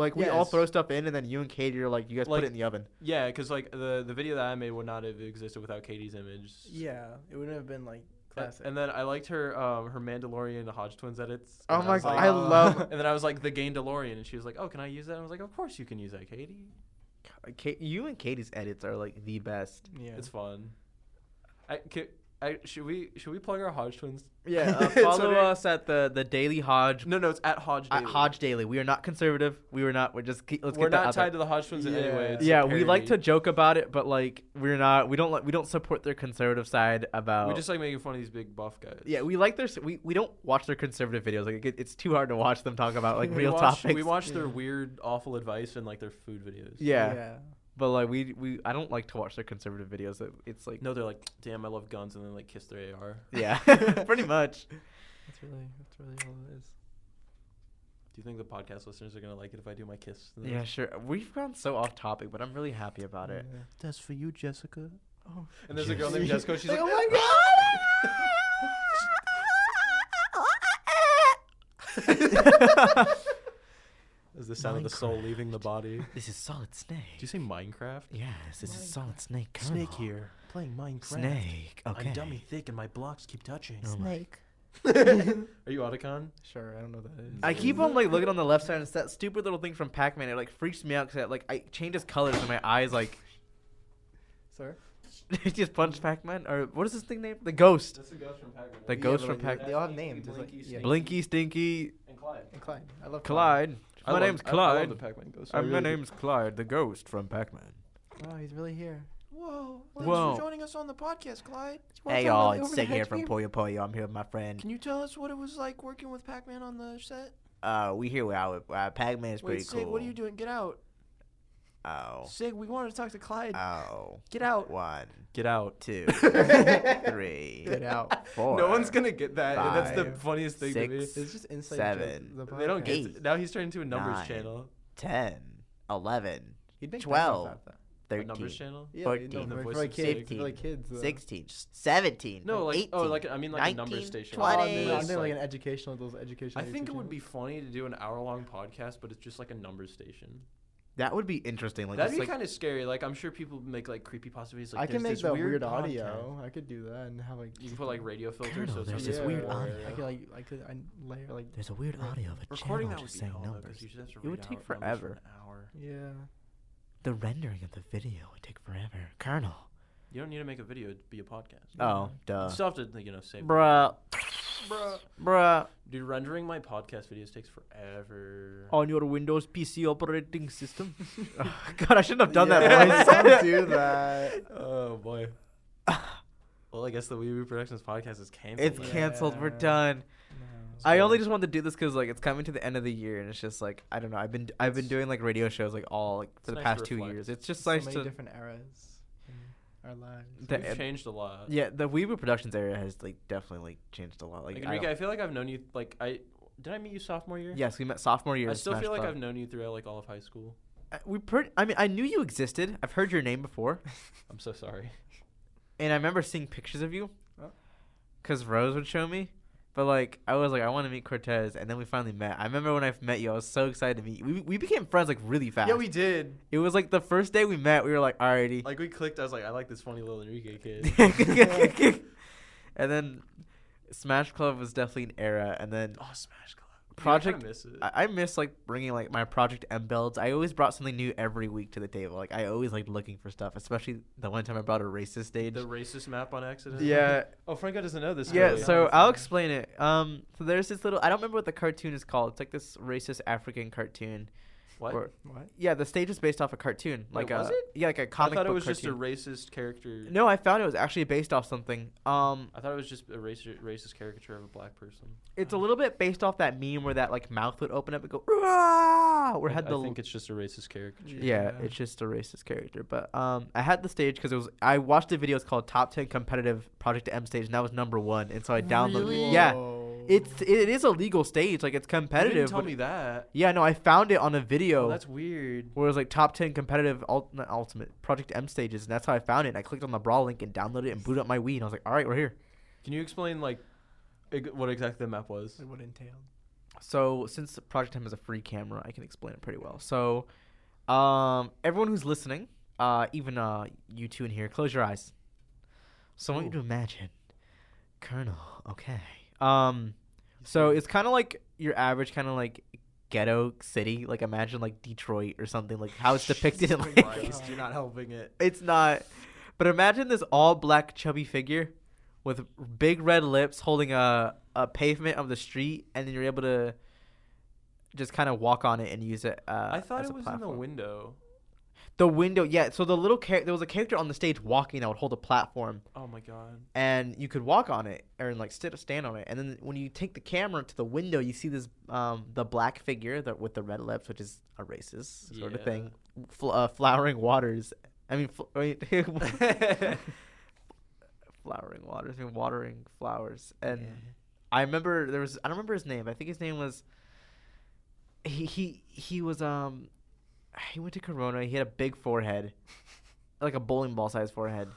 Yes. throw stuff in and then you and Katie are like you guys put Like- it in the oven. Yeah, because like the video that I made would not have existed without Katie's image. Yeah, it wouldn't have been like classic. And then I liked her her Mandalorian the Hodge Twins edits. Oh And I my was god, like- I love. And then I was like the Gain DeLorean, and she was like, "Oh, can I use that?" And I was like, "Of course you can use that, Katie. You and Katie's edits are like the best. yeah, It's fun." Should we plug our Hodge Twins? Yeah, It's follow Twitter. us at the Daily Hodge. No, it's at Hodge At Daily. Hodge Daily. We are not conservative. We're not. We're just. Let's We're get that not out there. tied to the Hodge Twins in any way. Yeah. It's a Yeah, we like to parody. joke about it, but like we're not. We don't support their conservative side about. We just like making fun of these big buff guys. Yeah, we like their. We don't watch their conservative videos. Like it's too hard to watch them talk about like real topics. We watch their Yeah. weird, awful advice and like their food videos. Yeah. But like we I don't like to watch their conservative videos. It's like No, they're like, damn, I love guns, and then like kiss their AR. yeah, pretty much. That's really all it is. Do you think the podcast listeners are gonna like it if I do my kiss? Yeah, sure. We've gone so off topic, but I'm really happy about it. Yeah. That's for you, Jessica. Oh, And there's a girl named Jessica. She's like, oh my god! Is the sound of the soul leaving the body? Did This is Solid Snake. you say Minecraft? Yes, this is Minecraft. Solid Snake. Snake here, playing Minecraft. Snake. Okay. I'm dummy thick and my blocks keep touching. Oh my- Snake. Are you Otacon? Sure, I don't know what that is. I keep on like looking on the left side, and it's that stupid little thing from Pac-Man. It like freaks me out because like I changes colors and my eyes like. Sir. just punch Pac-Man, or what is this thing named? The Ghost. That's the ghost from Pac-Man. The right? ghost but from like, Pac. They all have names. It's like, Blinky, yeah. Blinky, Stinky, And Clyde. And Clyde. I love Clyde. My name's I love the Clyde. Pac-Man ghost. My name's Clyde, the Ghost from Pac-Man. Oh, he's really here. Whoa! thanks Whoa. for joining us on the podcast, Clyde. Hey y'all, it's Sig here from Puyo Puyo. I'm here with my friend. Can you tell us what it was like working with Pac-Man on the set? We here with Pac-Man is pretty cool. Sig, what are you doing? Get out. Oh. Sig, we wanted to talk to Clyde. Oh. Get out. 1, Get out. 2, 3, Get out. 4. No one's gonna get that. And that's the 5, funniest thing to me. 6, It's just inside 7. jokes, the They don't podcast. get 8, it. Now he's turned into a numbers 9, channel. 10, 11, He'd make 12, sense off that. A 13, numbers channel? Yeah, 14, no, the for voice like of kids. 15, For like kids. 16, 17, No, like 18, oh, like I mean like a numbers 19, station. 20. Oh, Funny. no, I'm It's doing like like- an educational, those educational. I think YouTube it would be channels. funny to do an hour-long podcast, but it's just like a numbers station. That would be interesting. Like, That'd just be like kind of scary. Like I'm sure people make like creepy possibilities. Like I can there's make this the weird weird audio. podcast. I could do that and have like. You can put like radio filters. Colonel, So it's there's on this the weird area. audio. I could layer like. there's a weird audio of a Recording channel that would just be saying hell, though, 'cause numbers. you just have to It would read take out numbers for forever. an hour. Yeah. The rendering of the video would take forever. Colonel. You don't need to make a video to be a podcast. Oh, duh. You still have to save. Bruh. Bruh. Dude, rendering my podcast videos takes forever. On your Windows PC operating system. God, I shouldn't have done Yeah, that voice. don't do that. Oh boy. Well, I guess the Weeaboo Productions podcast is canceled. It's then. canceled. We're Yeah. done. No. I only just wanted to do this because like it's coming to the end of the year and it's just like I don't know. I've been doing like radio shows like all like for It's the nice past to 2 reflect. years. It's just so nice many to different eras in our lives. the- We've changed a lot. yeah. The Weeaboo Productions area has like definitely like changed a lot. Like Like, I Enrique, don't- I feel like I've known you like did I meet you sophomore year? yes, we met sophomore year. I in still Smash feel like Club. I've known you throughout like all of high school. I mean, I knew you existed. I've heard your name before, I'm so sorry. and I remember seeing pictures of you. Oh. Cause Rose would show me, but like I was like I want to meet Cortez, and then we finally met. I remember when I met you, I was so excited to meet you. We became friends like really fast. Yeah, we did. It was like the first day we met, we were like alrighty. Like we clicked. I was like, I like this funny little Enrique kid. And then Smash Club was definitely an era, and then Oh, Smash Club. Project. I miss it. I miss like bringing like my Project M builds. I always brought something new every week to the table. Like I always liked looking for stuff, especially the one time I brought a racist stage. The racist map on accident. Yeah. Oh, Franco doesn't know this. Yeah, really. so I'll explain it. So there's this little I don't remember what the cartoon is called. It's like this racist African cartoon. What? Or- What? yeah, the stage is based off a cartoon. Wait, Like was a, it? Yeah, like a I comic thought it book was just a cartoon. racist character. No, I found it was actually based off something. I thought it was just a racist caricature of a black person. It's a little bit based off that meme where that like mouth would open up and go "Rah!" Where it had the I think it's just a racist caricature. yeah, it's just a racist character. But I had the stage because it was I watched the video. It's called Top 10 Competitive Project M Stage, and that was number 1. And so I downloaded. Really? Yeah, Whoa. it is a legal stage. Like it's You competitive. didn't tell but- me that. Yeah, no, I found it on a video. Oh, that's weird. where it was like top 10 competitive not ultimate Project M stages, and that's how I found it. And I clicked on the Brawl link and downloaded it and booted up my Wii, and I was like, all right, we're here. Can you explain like what exactly the map was? Like what entailed? So since Project M is a free camera, I can explain it pretty well. So everyone who's listening, even you two in here, close your eyes. So I want you to imagine Colonel. Okay. So it's kind of like your average kind of like ghetto city. Like imagine like Detroit or something, like how it's depicted in like Christ, you're not helping it. It's not. But imagine this all black chubby figure with big red lips holding a pavement of the street, and then you're able to just kind of walk on it and use it. I thought as it a was platform. in the window. The window, yeah. So the little there was a character on the stage walking that would hold a platform, Oh my god. and you could walk on it or like stand on it. And then when you take the camera to the window, you see this the black figure with the red lips, which is a racist sort of Yeah. thing. Flowering waters. I mean, flowering waters. I mean, watering flowers. And I remember I don't remember his name. I think his name was. He was he went to Corona. He had a big forehead, like a bowling ball sized forehead.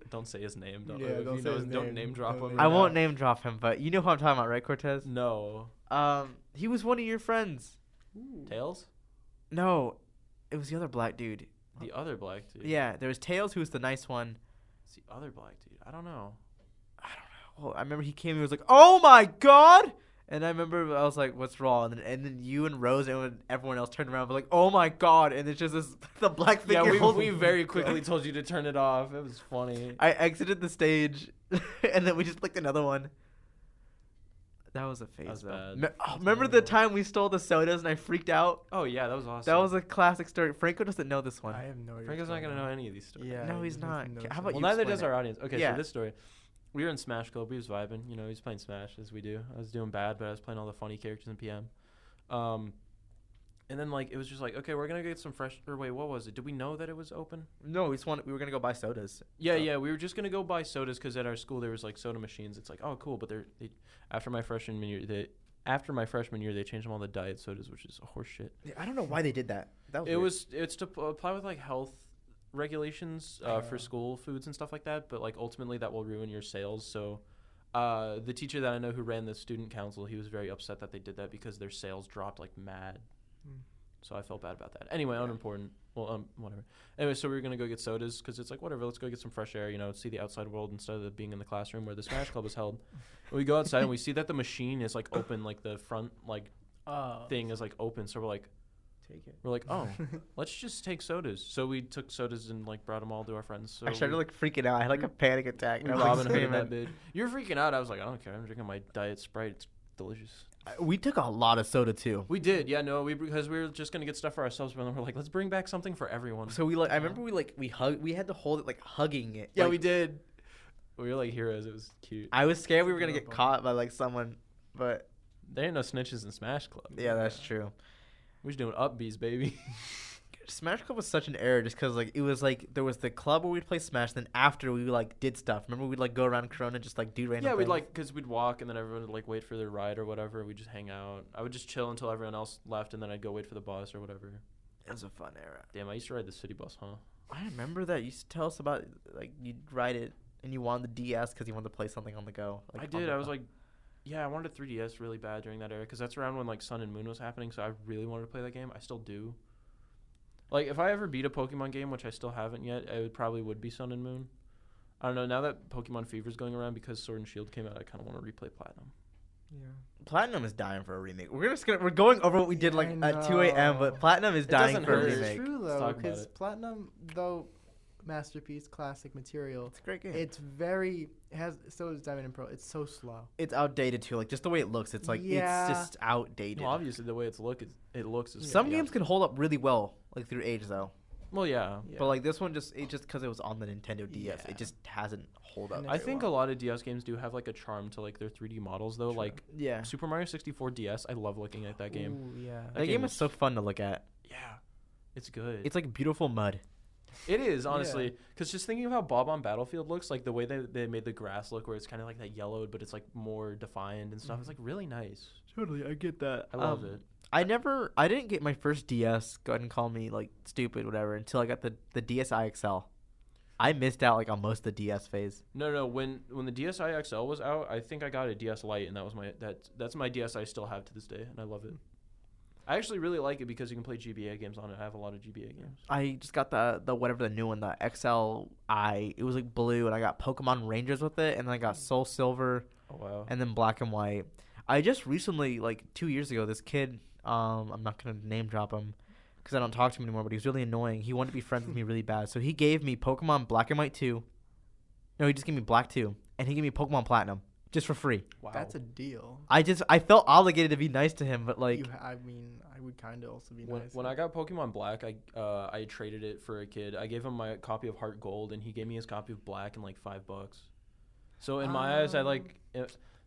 Don't say his name. Don't, Yeah, if don't he say knows, his don't name. name drop Don't him. name I drop. won't name drop him, but you know who I'm talking about, right, Cortez? No. He was one of your friends. Tails? No, it was the other black dude. The other black dude. Yeah, there was Tails, who was the nice one. It's the other black dude. I don't know. Oh, I remember he came and he was like, "Oh my god!" And I remember I was like, "What's wrong?" And then you and Rose and everyone else turned around and were like, "Oh my god!" And it's just this the black figure. Yeah, we holding- very quickly told you to turn it off. It was funny. I exited the stage, and then we just clicked another one. That was a phase. That was though. bad. Remember the time we stole the sodas and I freaked out? Oh yeah, that was awesome. That was a classic story. Franco doesn't know this one. I have no idea. Franco's not gonna know any of these stories. Yeah. No, he he's doesn't not. know How this about one. Well, you neither explain does it? our audience. Okay, Yeah. so this story. We were in Smash Club. We was vibing. You know, he was playing Smash as we do. I was doing bad, but I was playing all the funny characters in PM. And then like it was just like, okay, we're gonna get some fresh. Or wait, what was it? Did we know that it was open? No, we were gonna go buy sodas. Yeah, So- yeah. We were just gonna go buy sodas because at our school there was like soda machines. It's like, oh, cool. But after my freshman year, they changed them all to diet sodas, which is horse shit. Yeah, I don't know why they did that. It's to apply with like health regulations for school foods and stuff like that, but like ultimately that will ruin your sales. So the teacher that I know who ran the student council, he was very upset that they did that because their sales dropped like mad. So I felt bad about that. Anyway, unimportant. Well, whatever. Anyway, so we were gonna go get sodas because it's like whatever. Let's go get some fresh air. You know, see the outside world instead of being in the classroom where the Smash Club was held. And we go outside and we see that the machine is like open, like the front like thing is like open. So we're like, oh, let's just take sodas. So we took sodas and like brought them all to our friends. So I started like freaking out. I had like a panic attack. we And I was Robin like, Hooded that screaming. bitch. You're freaking out. I was like, I don't care. I'm drinking my diet Sprite. It's delicious. We took a lot of soda too. We did, yeah, no, because we were just gonna get stuff for ourselves, but then we're like, let's bring back something for everyone. So I remember we had to hold it like hugging it. Yeah, like, we did. We were like heroes. It was cute. I was scared we were gonna get caught by like someone, but There ain't no snitches in Smash Club. yeah, that's true. We're just doing upbeats, baby. Smash Club was such an error just because like it was like there was the club where we'd play Smash, then after we like did stuff. Remember we'd like go around Corona and just like do random Yeah, we'd things? like, because we'd walk and then everyone would like wait for their ride or whatever. We'd just hang out. I would just chill until everyone else left and then I'd go wait for the bus or whatever. It was a fun era. Damn, I used to ride the city bus, huh? I remember that. You used to tell us about like you'd ride it and you wanted the DS because you wanted to play something on the go. Like, I did. I was like, yeah, I wanted a 3DS really bad during that era because that's around when like Sun and Moon was happening. So I really wanted to play that game. I still do. Like if I ever beat a Pokemon game, which I still haven't yet, it would be Sun and Moon. I don't know. Now that Pokemon Fever's going around because Sword and Shield came out, I kind of want to replay Platinum. Yeah. Platinum is dying for a remake. We're going over what we did like I at 2 a.m. know. But Platinum is It dying doesn't for a hurt. remake. It's true Let's though, talk about because it. Platinum, though masterpiece, classic material, It's a great game. it's so is Diamond and Pearl. It's so slow. It's outdated too. Like just the way it looks, it's like Yeah. it's just outdated. Well, obviously the way it looks is Some yeah. games can hold up really well, like through age though. Well, yeah. Yeah. But like this one, just because it was on the Nintendo DS, Yeah. it just hasn't hold up. And I very think well. a lot of DS games do have like a charm to like their 3D models though. True. Like Yeah, Super Mario 64 DS, I love looking at that game. Ooh, yeah. that game is so fun to look at. Yeah, it's good. It's like beautiful mud. It is, honestly. Because just thinking of how Bob on Battlefield looks, like the way they made the grass look where it's kind of like that yellowed, but it's like more defined and stuff. It's like really nice. Totally, I get that. I love it. I didn't get my first DS. Go ahead and call me like stupid, whatever, until I got the DSi XL. I missed out like on most of the DS phase. No. When the DSi XL was out, I think I got a DS Lite, and that was that's my DS I still have to this day, and I love it. I actually really like it because you can play GBA games on it. I have a lot of GBA games. I just got the whatever the new one, the XLI. It was like blue, and I got Pokemon Rangers with it, and then I got Soul Silver, Oh wow. and then Black and White. I just recently, like 2 years ago, this kid, I'm not gonna name drop him because I don't talk to him anymore, but he was really annoying. He wanted to be friends with me really bad, so he gave me Pokemon Black and White 2. No, he just gave me Black 2, and he gave me Pokemon Platinum just for free. Wow. That's a deal. I felt obligated to be nice to him, but like I mean, I would kind of also be When, nice. when I got Pokemon Black, I traded it for a kid. I gave him my copy of Heart Gold, and he gave me his copy of Black in like $5. So in my eyes, I like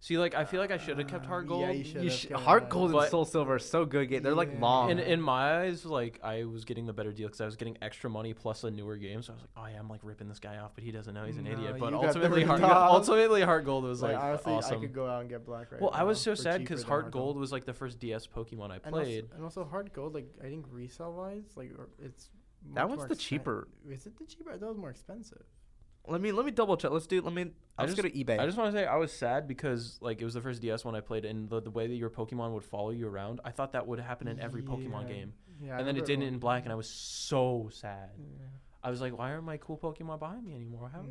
see like I feel like I should have kept Heart Gold. Yeah, you should. Heart Gold and But- Soul Silver are so good. They're like Yeah. long. In my eyes, like I was getting the better deal because I was getting extra money plus a newer game. So I was like, oh yeah, I'm like ripping this guy off, but he doesn't know he's an No, idiot. But you got the ultimately, ripped off. Heart Gold was like honestly, awesome. I could go out and get Black right Well, now. I was so for sad cheaper because than Heart Gold was like the first DS Pokemon I played. And also Heart Gold, like I think resale wise, like it's That much one's more the cheaper. Is it the cheaper? I thought it was more expensive. Let me double check. I'll just go to eBay. I just want to say I was sad because like it was the first DS one I played, and the way that your Pokemon would follow you around, I thought that would happen in every Pokemon Yeah. game, Yeah, and then it didn't in Black, and I was so sad. I was like, why aren't my cool Pokemon behind me anymore? How?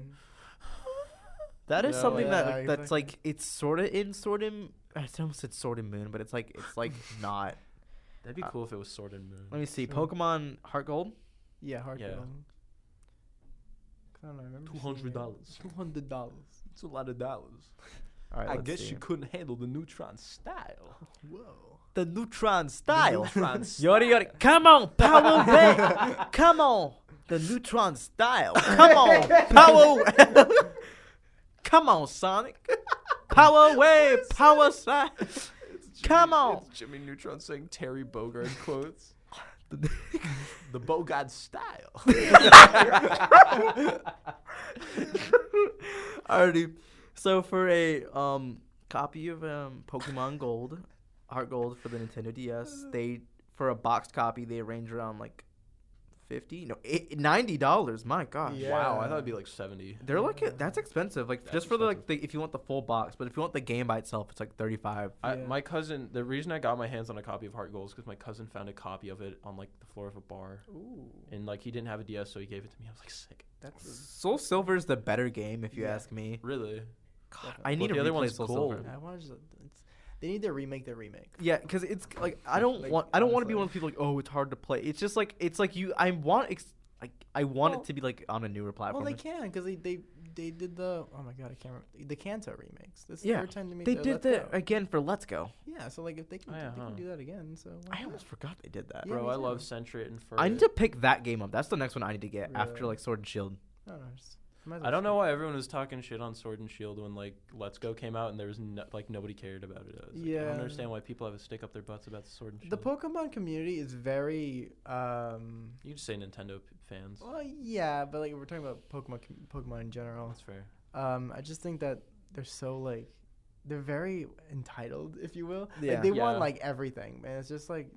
That is No, something yeah, that's exactly. like it's sort of in, sort of I almost said Sword and Moon, but it's like not. That'd be cool if it was Sword and Moon. Let me see. So- Pokemon Heart Gold. Yeah, hard. Yeah. I don't know. I remember $200. $200. It's a lot of dollars. All right, I let's guess see. you couldn't handle the Neutron style. Whoa. The Neutron style. Neutron Yori. Come on, Power Wave. Come on. The Neutron style. Come on, Power Wave. Come on, Sonic. Power Wave. Power Style. Come on. It's Jimmy Neutron saying Terry Bogard quotes. The Bogard style. Alrighty. So for a copy of Pokemon Gold, Heart Gold for the Nintendo DS, for a boxed copy they range around like $90. My gosh. Yeah. Wow, I thought it'd be like 70. They're like that's expensive. Like That's just for the expensive. if you want the full box, but if you want the game by itself, it's like 35. Yeah. My cousin, the reason I got my hands on a copy of Heart Gold is because my cousin found a copy of it on like the floor of a bar, Ooh. and like he didn't have a DS, so he gave it to me. I was like, sick. That's Soul Silver is the better game if you Yeah. ask me. Really? God, I need But to the other replay one's Soul gold. Silver. I want to. They need to remake their remake. Yeah, because it's like I don't Like, want to be honestly. one of the people like, oh, it's hard to play. It's just like I want I want Well- it to be like on a newer platform. Well, they can because they did the oh my god I can't remember the Kanto remakes. This is Yeah. the third time they made They the did Let's that Go. again for Let's Go. Yeah, so like if they can, Oh, yeah, they huh. can do that again. So why I not? almost forgot they did that. Yeah, Bro, me I love too. Century and Fur. I need to pick that game up. That's the next one I need to get after Really? like Sword and Shield. I don't know. I don't know why everyone was talking shit on Sword and Shield when like Let's Go came out and there was nobody cared about it. I was like, I Yeah. don't understand why people have a stick up their butts about the Sword and Shield. The Pokemon community is very You just say Nintendo fans. well, yeah, but like we're talking about Pokemon in general. That's fair. I just think that they're so like they're very entitled, if you will. Yeah. Like, they Yeah. want like everything, man. It's just like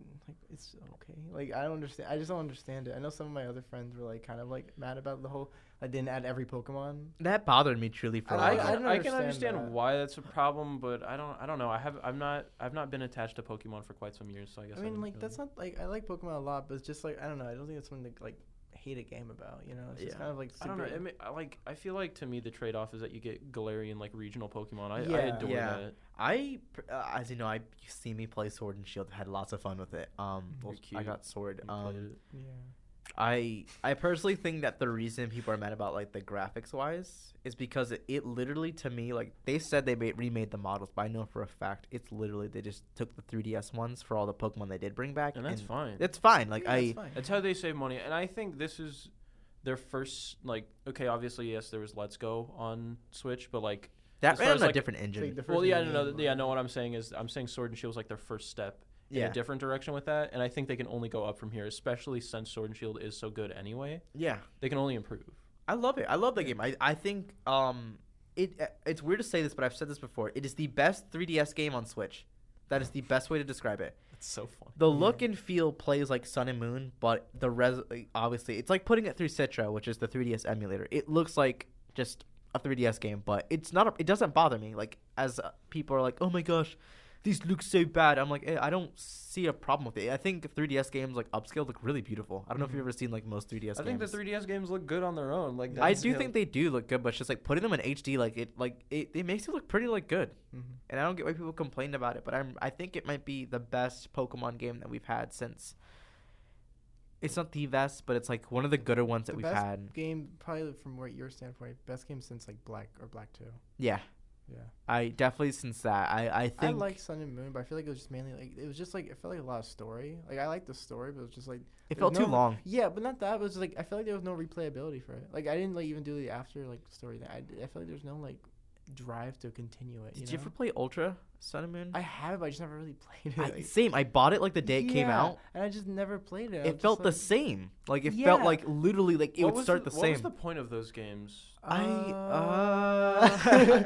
it's okay. Like I don't understand. I just don't understand it. I know some of my other friends were like kind of like mad about the whole. I didn't add every Pokemon. That bothered me truly for a I while. don't I can understand understand that. why that's a problem, but I don't know. I've not been attached to Pokemon for quite some years, so I guess. I mean, didn't like really- that's not like I like Pokemon a lot, but it's just like I don't know. I don't think it's something to like hate a game about. You know, it's just Yeah. kind of like I don't know. super- I feel like to me the trade off is that you get Galarian like regional Pokemon. I Yeah. adore Yeah. that. As you know, you see me play Sword and Shield. Had lots of fun with it. Well, You're I cute. got Sword. You played it. Yeah. I personally think that the reason people are mad about like the graphics wise is because it literally to me like they said they remade the models, but I know for a fact it's literally they just took the 3DS ones for all the Pokemon they did bring back, And that's fine. It's fine. Like Yeah, it's fine. That's how they save money, and I think this is their first like. Okay, obviously yes, there was Let's Go on Switch, but like. that as far ran as, on a like, different It's engine. like the first Well, yeah, mini no, game, yeah, like- no. What I'm saying is, I'm saying Sword and Shield was like their first step in Yeah. a different direction with that, and I think they can only go up from here, especially since Sword and Shield is so good anyway. Yeah, They can only improve. I love it. I love the game. I think it's weird to say this, but I've said this before. It is the best 3DS game on Switch. That is the best way to describe it. It's so fun. The Yeah. look and feel plays like Sun and Moon, but obviously it's like putting it through Citra, which is the 3DS emulator. It looks like just a 3DS game, but it's not. It doesn't bother me. Like as people are like, oh my gosh, these look so bad. I'm like, I don't see a problem with it. I think 3DS games like upscale look really beautiful. I don't know if you've ever seen like most 3DS I games. think the 3DS games look good on their own. Like I that's- do think they do look good, but it's just like putting them in HD, it makes it look pretty like good. Mhm. And I don't get why people complain about it, but I think it might be the best Pokemon game that we've had since. It's not the best, but it's like one of the gooder ones that The we've best had. game probably from where your standpoint, best game since like Black 2. Yeah, Yeah. I definitely since that I think I like Sun and Moon, but I feel like it was just mainly like it was just like it felt like a lot of story. Like I liked the story, but it was just like it there felt was too no- long. Yeah, but not that. It was just like I felt like there was no replayability for it. Like I didn't like even do the after like story thing. I feel like there's no like drive to continue it. Did you you know? ever play Ultra Sun and Moon? I have, but I just never really played it. Like, Same. I bought it like the day it came yeah, out. and I just never played it. I was It just felt the like, same. Like it felt Yeah. like literally like it What would was start the What same. was the point of those games? I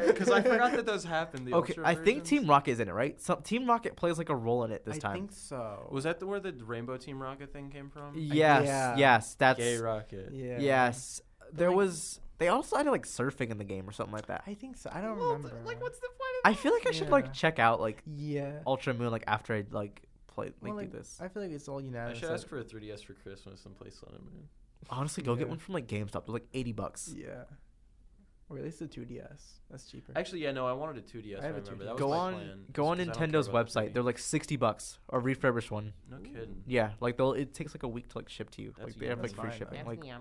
Because I forgot that those happened. The Okay, Ultra I think versions. Team Rocket is in it, right? Team Rocket plays like a role in it this I time. think so. Was that where the Rainbow Team Rocket thing came from? Yes, Yeah. yes, that's Gay Rocket. Yeah. yes. There like- was. They also had like surfing in the game or something like that. I think so. I don't remember. Like, what's the point? I feel like I should like Yeah. check out like Yeah. Ultra Moon like after I like play like Well, do this. I feel like it's all I unanimous. should that- ask for a 3DS for Christmas and play Sun and Moon. Honestly, go get Yeah. one from like GameStop. They're like $80. Yeah. Or at least the 2DS. That's cheaper. Actually, yeah, no, I wanted a 2DS. I I have a remember 2DS. that was Go my on, plan. go on just 'cause I don't care Nintendo's about the website. 3D. They're like $60, a refurbished one. No kidding. Yeah, like it takes like a week to like ship to you. That's Like they have like yummy. free That's fine, shipping. though. Like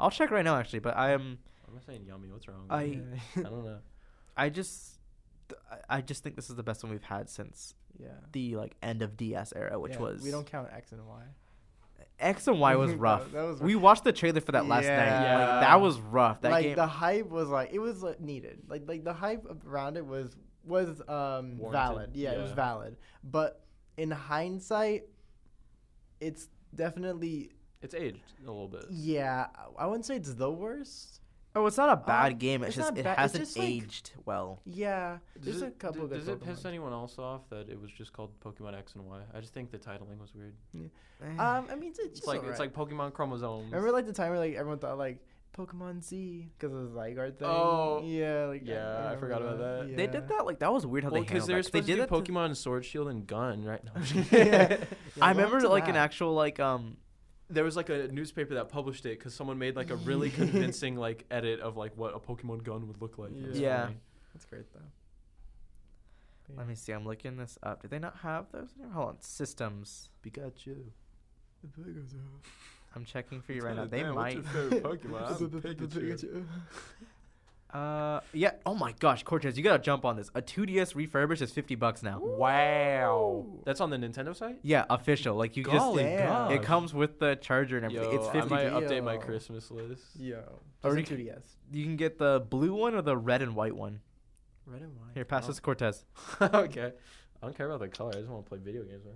I'll check right now actually, but I'm not saying yummy. What's wrong? I I don't know. I just think this is the best one we've had since yeah. the like end of DS era, which Yeah, was we don't count X and Y. X and Y was rough. That was We watched the trailer for that last night. Yeah. Like, that was rough. That like game. the hype was like it was like, needed. Like the hype around it was valid. Yeah, it was Yeah. valid. But in hindsight, it's definitely It's aged a little bit. yeah. I wouldn't say it's the worst. Oh, it's not a bad game. It's it's just not it bad, it's hasn't just, like- aged well. Yeah, Does there's a it- couple good. Does it piss Pokemon. anyone else off that it was just called Pokemon X and Y? I just think the titling was weird. I mean, it's It's like it's like Pokemon Chromosomes. remember like the time where like everyone thought like Pokemon Z because of the Zygarde thing. Oh, yeah, like yeah, I forgot about remember that. They did that like that was weird how Well, they because handled they're that. 'Cause they supposed to did do that to- Pokemon Sword, Shield, and Gun, right? No, I'm just Yeah. kidding. Yeah, I go remember up to like an that. actual like There was like a newspaper that published it because someone made like a really convincing like edit of like what a Pokemon gun would look like. It was Yeah. funny. That's great though. But Let me see. I'm looking this up. Did they not have those? Hold on. Systems. Pikachu. I'm checking for you right now. They might. Pikachu. Yeah. Oh my gosh, Cortez, you gotta jump on this. A 2DS refurbished is $50 now. Wow. That's on the Nintendo site? Yeah, official. Like you Golly just. damn. It comes with the charger and everything. Yo, It's I 50. might update my Yo. Christmas list. Yo. Or Just you a 2DS. You can get the blue one or the red and white one. Red and white. Here, pass Oh. this to Cortez. Okay. I don't care about the color. I just want to play video games, man.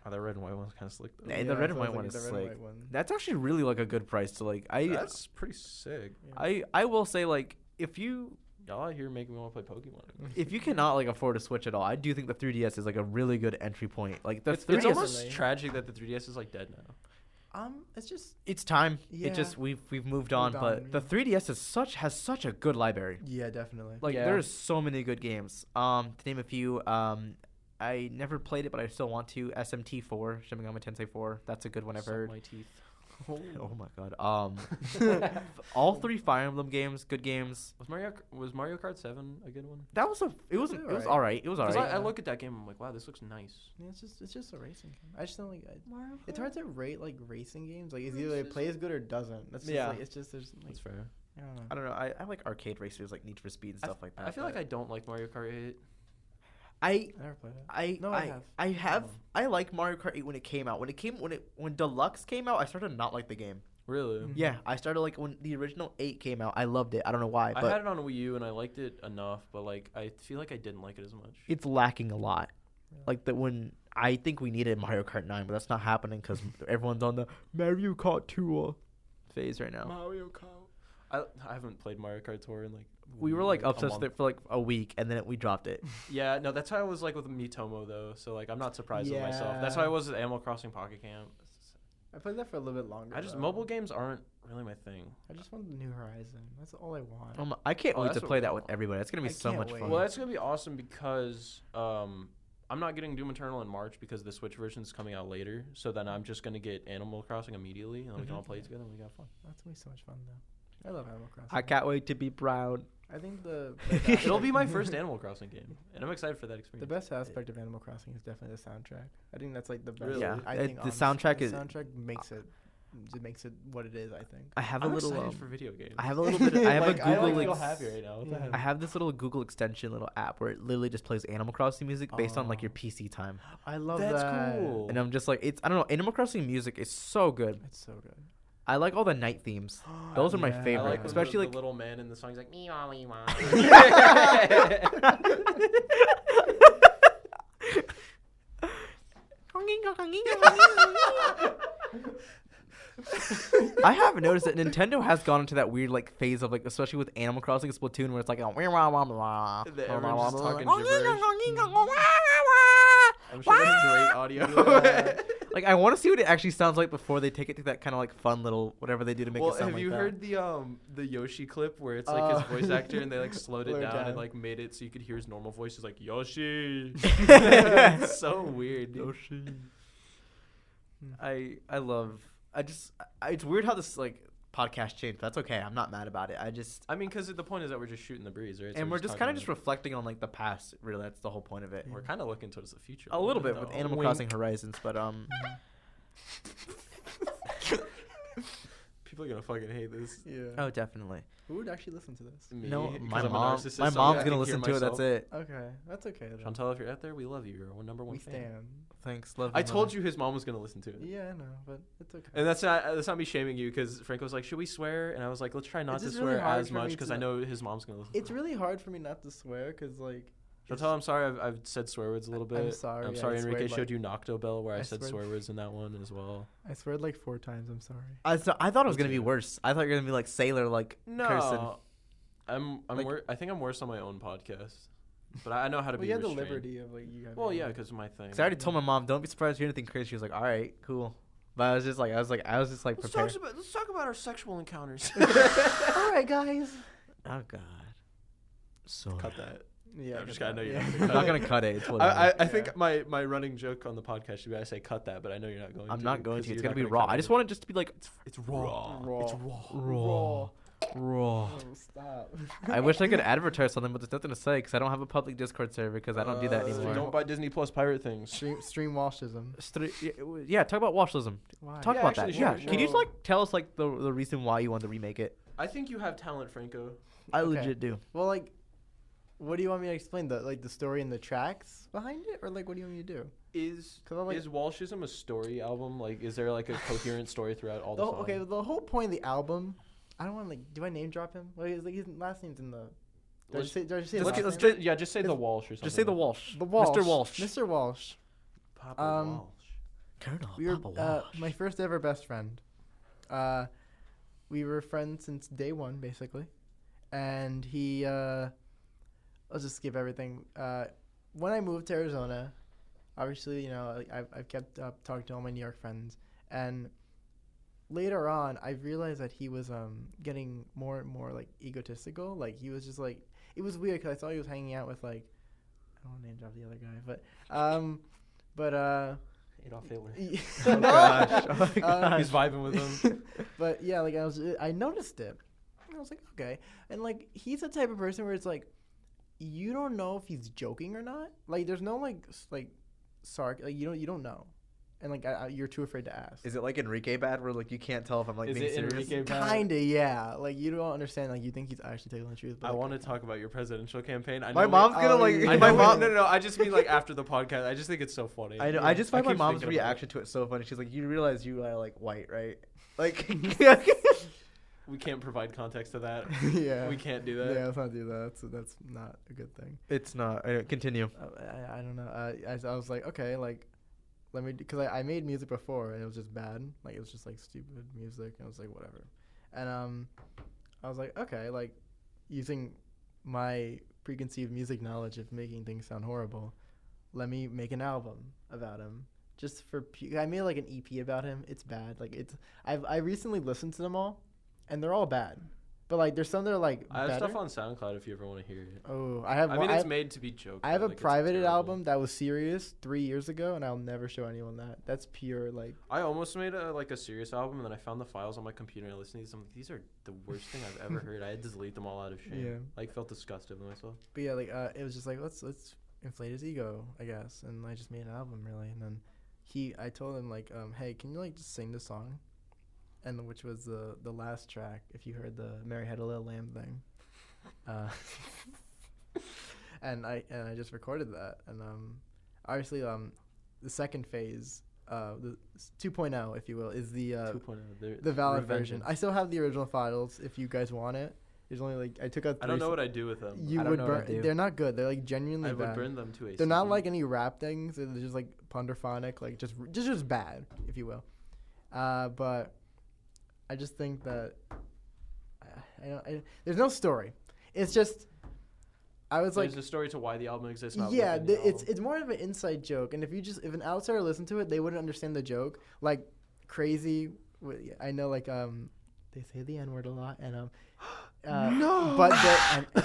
Oh, that red and white one's kind of slick, though. Hey, the red and so white it's one like is the red and slick. white one. That's actually really like a good price to like. That's pretty sick. I will say like if you Y'all out here making me want to play Pokemon. if you cannot like afford a Switch at all, I do think the 3DS is like a really good entry point. Like the It's 3DS, almost Definitely. tragic that the 3DS is like dead now. It's just it's time. Yeah. It just we've moved on, Moved but on, the yeah. 3DS has such a good library. yeah, definitely. Like Yeah. there's so many good games. To name a few, I never played it, but I still want to. SMT4, Shin Megami Tensei 4. That's a good one I've Suck heard. my teeth. Oh my god. All three Fire Emblem games, good games. Was Mario Kart 7 a good one? That was it was Alright. all right. It was all 'Cause right. I look at that game, I'm like, wow, this looks nice. Yeah, it's just a racing game. I just don't like. It's hard to rate like racing games. Like it's either it plays good or doesn't. That's just, Yeah. like, it's just there's like That's fair. I don't know. I don't know. I like arcade racers like Need for Speed and stuff like that. I feel like I don't like Mario Kart 8. I I never played it. No, I have. I like Mario Kart 8 when it came out. When Deluxe came out, I started to not like the game. Really? Mhm. Yeah, I started like when the original 8 came out. I loved it. I don't know why, I but had it on Wii U and I liked it enough, but like I feel like I didn't like it as much. it's lacking a lot. Yeah. Like that when I think we needed Mario Kart 9, but that's not happening because everyone's on the Mario Kart 2 phase right now. Mario Kart. I haven't played Mario Kart Tour in like. We were like a obsessed month. with it for like a week, and then we dropped it. Yeah, no, that's how I was like with Miitomo though. So like I'm not surprised with myself. That's how I was with Animal Crossing Pocket Camp. I played that for a little bit longer. I just though. mobile games aren't really my thing. I just want the New Horizon. That's all I want. I can't Oh, wait to that's what play we that with want. everybody. It's gonna be I so can't much wait. fun. Well, that's gonna be awesome because I'm not getting Doom Eternal in March because the Switch version is coming out later. So then I'm just gonna get Animal Crossing immediately, and then we can all play it together and we got fun. That's gonna be so much fun though. I love Animal Crossing. I can't wait to be proud. I think the It'll be my first Animal Crossing game, and I'm excited for that The experience. best aspect of Animal Crossing is definitely the soundtrack. I think that's like the best. Really? Yeah, I think the soundtrack is. the soundtrack makes it what it is. I think. I have I'm a little. excited for video games. I have a little bit. I have Like, a I Google. like feel ex- happy right now. What the Yeah. heck? I have this little Google extension, little app where it literally just plays Animal Crossing music based on like your PC time, I love That's that. cool. and I'm just like, it's I don't know. Animal Crossing music is so good. It's so good. I like all the night themes. Those are my Yeah. I favorite, like when especially the like. little man in the song. He's like, meow, meow. I have noticed that Nintendo has gone into that weird like phase of like, especially with Animal Crossing and Splatoon, where it's like, Everyone's just talking gibberish. I'm sure that's great audio. Yeah. like I want to see what it actually sounds like before they take it to that kind of like fun little whatever they do to make Well, it sound have like you that. heard the Yoshi clip where it's like his voice actor and they like slowed it Slowed down and down. like made it so you could hear his normal voice? He's like Yoshi. It's so weird. Dude. Yoshi. I love. It's weird how this like podcast changed. That's okay. I'm not mad about it. I mean, because the point is that we're just shooting the breeze, right? So And we're just talking kind of just about- reflecting on like the past. Really, that's the whole point of it. We're kind of looking towards the future. A little bit with though. Animal Wink. Crossing Horizons, but People are gonna fucking hate this. Yeah. oh, definitely. Who would actually listen to this? Me, No, 'cause my I'm a mom. narcissist, My so mom's I gonna can listen hear to it. That's myself. it. Okay, that's okay. Then. Chantal, if you're out there, we love you. You're our number one We fan. stand. Thanks, love. I you, told Mother. you his mom was gonna listen to it. Yeah, I know, but it's okay. And that's not me shaming you, because Franco was like, "Should we swear?" And I was like, "Let's try not It's to just really swear hard as for me much, because to- I know his mom's gonna listen." It's really hard for me not to swear because like. Chantal, I'm sorry. I've said swear words a little bit. I'm sorry. I'm yeah, sorry. I Enrique sweared, showed you Nocto Bell, where I I said sweared- swear words in that one as well. I sweared like 4 times. I'm sorry. I thought it was Me gonna be too. worse. I thought you were gonna be like Sailor, like cursing. No, I'm Like- I think I'm worse on my own podcast, but I know how to Well, be you had the restrained. liberty of like you. Have Well, your yeah, own- because my thing. Cause I already told my mom, don't be surprised if you hear anything crazy. She was like, all right, cool. But I was just like prepared. Let's talk about our sexual encounters. All right, guys. Oh God. So Cut that. Yeah, I'm just cut gonna know that, you're yeah. not I'm gonna not cut gonna cut it. It's whatever. I Yeah. think my running joke on the podcast should be I say cut that, but I know you're not going to. I'm not going to. 'cause It's you're gonna not be gonna raw. cut I just it. want it just to be like It's raw. Raw. It's raw. raw. Raw. Oh, stop. I wish I could advertise something, but there's nothing to say because I don't have a public Discord server because I don't do that anymore. Don't buy Disney Plus pirate things. Stream Walshism. Yeah, talk about Washlism. Why? Talk Yeah, about actually, that. sure, Yeah. sure. Can you just like tell us like the reason why you want to remake it? I think you have talent, Franco. I Okay. legit do. Well, like, what do you want me to explain? The story and the tracks behind it, or like what do you want me to do? Is 'Cause I'm like- is Walshism a story album? Like, is there like a coherent story throughout all the songs? Okay, the whole point of the album. I don't want to like. Do I name drop him? Like his last name's in the. Did I Let's- say his let's last get- let's name? just say the Walsh or something. Just say the Walsh. The Walsh. Mr. Walsh. Mr. Walsh. Papa um, Walsh. Colonel We were Papa Walsh. my first ever best friend. We were friends since day one, basically, and he. Let's just skip everything. When I moved to Arizona, obviously, you know, like, I've kept up talking to all my New York friends, and later on, I realized that he was getting more and more like egotistical. Like he was just like it was weird because I saw he was hanging out with like I don't want to name drop the other guy, but Adolf Hitler. Oh gosh. Oh my gosh. He's vibing with him. But yeah, like I noticed it. And I was like, okay. And like he's the type of person where it's like you don't know if he's joking or not. Like there's no like you don't know. And like you're too afraid to ask. Is it like Enrique bad where like you can't tell if I'm like Is being it serious? Enrique bad? Kinda, yeah. Like you don't understand. Like you think he's actually telling the truth. But I like, want to talk about your presidential campaign. I know My we- mom's gonna Oh, like. yeah. I My know mom. No. I just mean like after the podcast. I just think it's so funny. I know. Yeah. I just find my keep mom's thinking about reaction to it so funny. She's like, "You realize you are like white, right?" Like, We can't provide context to that. yeah. We can't do that. Yeah, let's not do that. That's not a good thing. it's not. Continue. I don't know. I was like, okay, like, let me, because I made music before and it was just bad. Like, it was just like stupid music. And I was like, whatever. And I was like, okay, like, using my preconceived music knowledge of making things sound horrible, let me make an album about him. Just for, I made like an EP about him. It's bad. Like, I recently listened to them all, and they're all bad. But like, there's some that are like I have better. stuff on SoundCloud if you ever want to hear it. Oh, I have. I one, mean, it's made to be joked. I have a like, it's privated terrible. album that was serious 3 years ago, and I'll never show anyone that. That's pure like. I almost made a serious album, and then I found the files on my computer and I listened to these. I'm like, these are the worst thing I've ever heard. I had to delete them all out of shame. Yeah. Like, felt disgusted with myself. But yeah, like it was just like let's inflate his ego, I guess, and I just made an album really, and then I told him like, hey, can you like just sing the song, and which was the last track. If you heard the Mary Had a Little Lamb thing, and I just recorded that, and obviously the second phase, the 2.0, if you will, is the 2.0. the valid version. Revengeance. I still have the original files if you guys want it. There's only like I took out. I don't know what I do with them. You I don't would know what I burn. do. They're not good. They're like genuinely I would bad. burn them to a They're not CD. like any rap things. They're just like punderphonic, like just bad, if you will. But I just think that there's no story. It's just I was like, There's a story to why the album exists. Not yeah, within the it's album. it's more of an inside joke. And if an outsider listened to it, they wouldn't understand the joke. Like crazy. I know like they say the N word a lot and No! but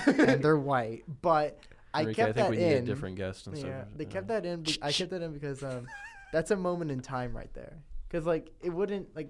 and they're white. But I Enrique, kept I think that we need a in. different guest and Yeah, stuff. they kept that in. I kept that in because that's a moment in time right there. Because like it wouldn't like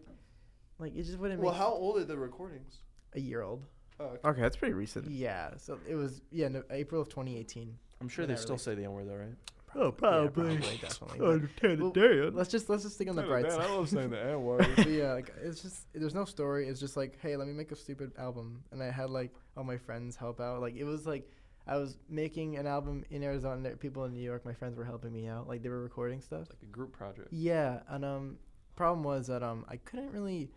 Like it just wouldn't Well, make how old are the recordings? a year old. Oh, okay. Okay, that's pretty recent. Yeah, so it was no, April of 2018. I'm sure When they I still released say the N word though, right? Oh, Yeah, probably. definitely. Well, Let's just stick on the bright side. I love saying the N word. But yeah, like it's just there's no story. It's just like, hey, let me make a stupid album, and I had like all my friends help out. Like it was like I was making an album in Arizona. And people in New York, my friends were helping me out. Like they were recording stuff. It's like a group project. Yeah, and problem was that I couldn't really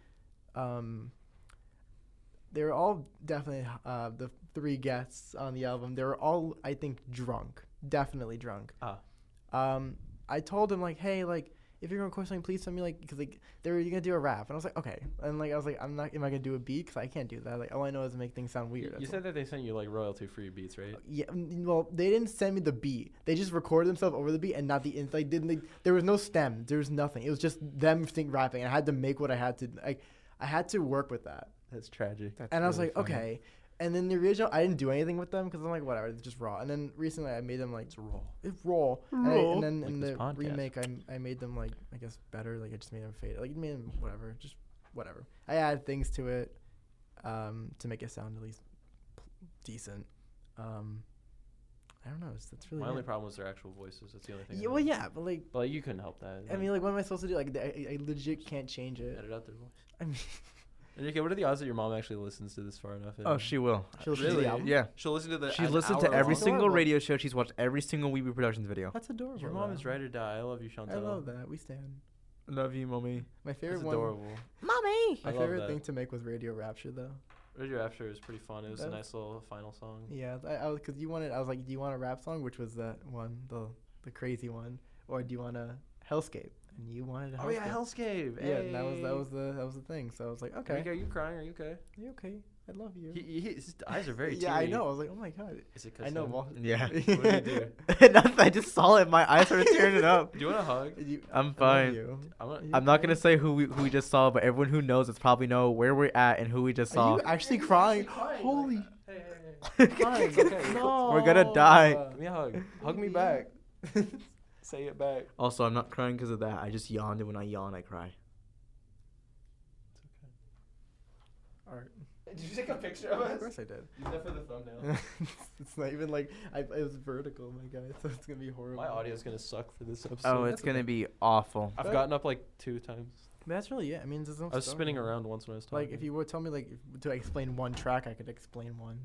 they were all definitely the 3 guests on the album. They were all, I think, drunk. Definitely drunk. I told him like, hey, like if you're gonna record something, please send me like, because like they were gonna do a rap, and I was like, okay, and like I was like, am I gonna do a beat? Because I can't do that. Like all I know is to make things sound weird. You said that they sent you like royalty-free beats, right? Yeah, well, they didn't send me the beat. They just recorded themselves over the beat and not the like. There was no stem. There was nothing. It was just them rapping. And I had to make what I had to. Like, I had to work with that. That's tragic. And I was like, okay. And then the original, I didn't do anything with them because I'm like, whatever, it's just raw. And then recently, I made them like It's raw. it's raw. And then Like in this the podcast. remake, I made them like, I guess, better. Like I just made them fade. Like made them whatever, just whatever. I added things to it, to make it sound at least decent. I don't know. That's really My only it. problem was their actual voices. That's the only thing. Yeah, well, yeah, but like, you couldn't help that. I mean, like, what am I supposed to do? Like, I legit can't change it. edit out their voice. I mean, Okay, what are the odds that your mom actually listens to this far enough? Oh, she will. she'll listen to Really? the album. Yeah. She'll listen to the. She's an listened to hour every long? single Adorable. radio show. She's watched every single Weeaboo Productions video. That's adorable. Your mom though. is ride or die. I love you, Chantel. I love that. We stand. Love you, mommy. My favorite That's one. adorable. Mommy. My I love favorite that. thing to make was Radio Rapture, though. Radio Rapture is pretty fun. It was a That's- nice little final song. Yeah, I was because you wanted. I was like, do you want a rap song? Which was that one, the crazy one, or do you want a Hellscape? And you wanted a Hellscape. Oh yeah, Hellscape. Yeah, and Hey. that was the thing. So I was like, okay, Are you crying? Are you okay? you okay? I love you. His eyes are very. yeah, I teary. know. I was like, oh my god. Is it 'cause I know. him? Well, Yeah. What did he do? Nothing. I just saw it. My eyes started tearing it up. Do you want a hug? I'm I love fine. you. I'm not gonna say who we just saw, but everyone who knows us probably know where we're at and who we just Are saw. you actually crying? Holy. Hey. Crying. It's okay. No. We're gonna die. Give me a hug. Hug me back. Say it back. Also, I'm not crying because of that. I just yawned, and when I yawn, I cry. All right. Did you take a picture of Of course I did. Use that for the thumbnail. It's not even like it was vertical, my guy. So it's gonna be horrible. My audio's gonna suck for this episode. Oh, it's gonna be awful. I've gotten up like 2 times. But that's really it. I mean, there's no I was story. spinning around once when I was talking. Like, if you would tell me like to explain one track, I could explain one.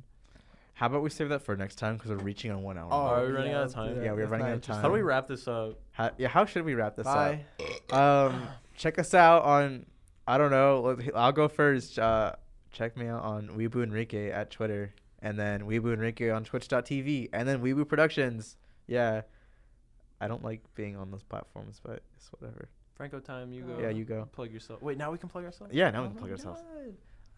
How about we save that for next time because we're reaching on 1 hour. Are we running out of let's do time? that. Yeah, we're That's running not out of time. How do we interesting. wrap this up? How should we wrap this Bye. up? Check us out on, I don't know. I'll go first. Check me out on Weeaboo Enrique at Twitter, and then Weeaboo Enrique on Twitch.tv, and then Weeaboo Productions. Yeah, I don't like being on those platforms, but it's whatever. Franco time, you go. Yeah, you go. Plug yourself. Wait, now we can plug ourselves? Yeah, now we Oh can plug my ourselves.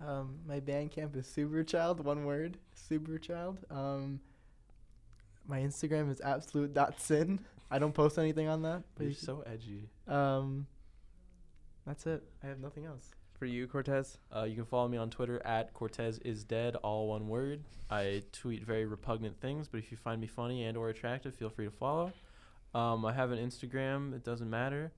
God. My Bandcamp is Superchild, one word, Superchild. My Instagram is absolute.sin. I don't post anything on that. But You're you should- so edgy. That's it. I have nothing else. For you, Cortez. You can follow me on Twitter at CortezIsDead, all one word. I tweet very repugnant things, but if you find me funny and or attractive, feel free to follow. I have an Instagram. It doesn't matter.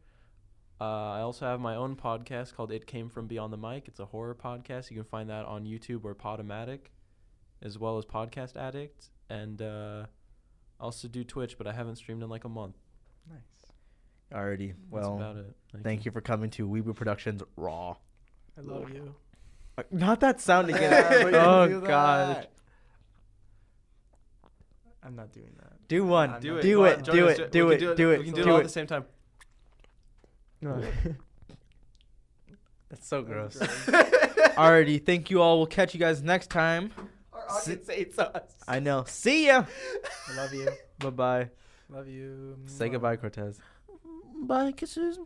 I also have my own podcast called It Came From Beyond the Mic. It's a horror podcast. You can find that on YouTube or Podomatic, as well as Podcast Addict. And I also do Twitch, but I haven't streamed in like a month. Nice. Alrighty. That's Well, about it. thank you for coming to Weeaboo Productions Raw. I love you. Not that sound again. Yeah, but you Oh, do God. that. I'm not doing that. Do one. I'm Do not it. Do Go it. on, Do join us. it. We Do can it. Do it. We can do Do it all it. at the same time. That's so gross. Alrighty. Thank you all. We'll catch you guys next time. Our audience hates us. I know. See ya. I love you. Bye bye. Love you. Say goodbye, Cortez. Bye, kisses.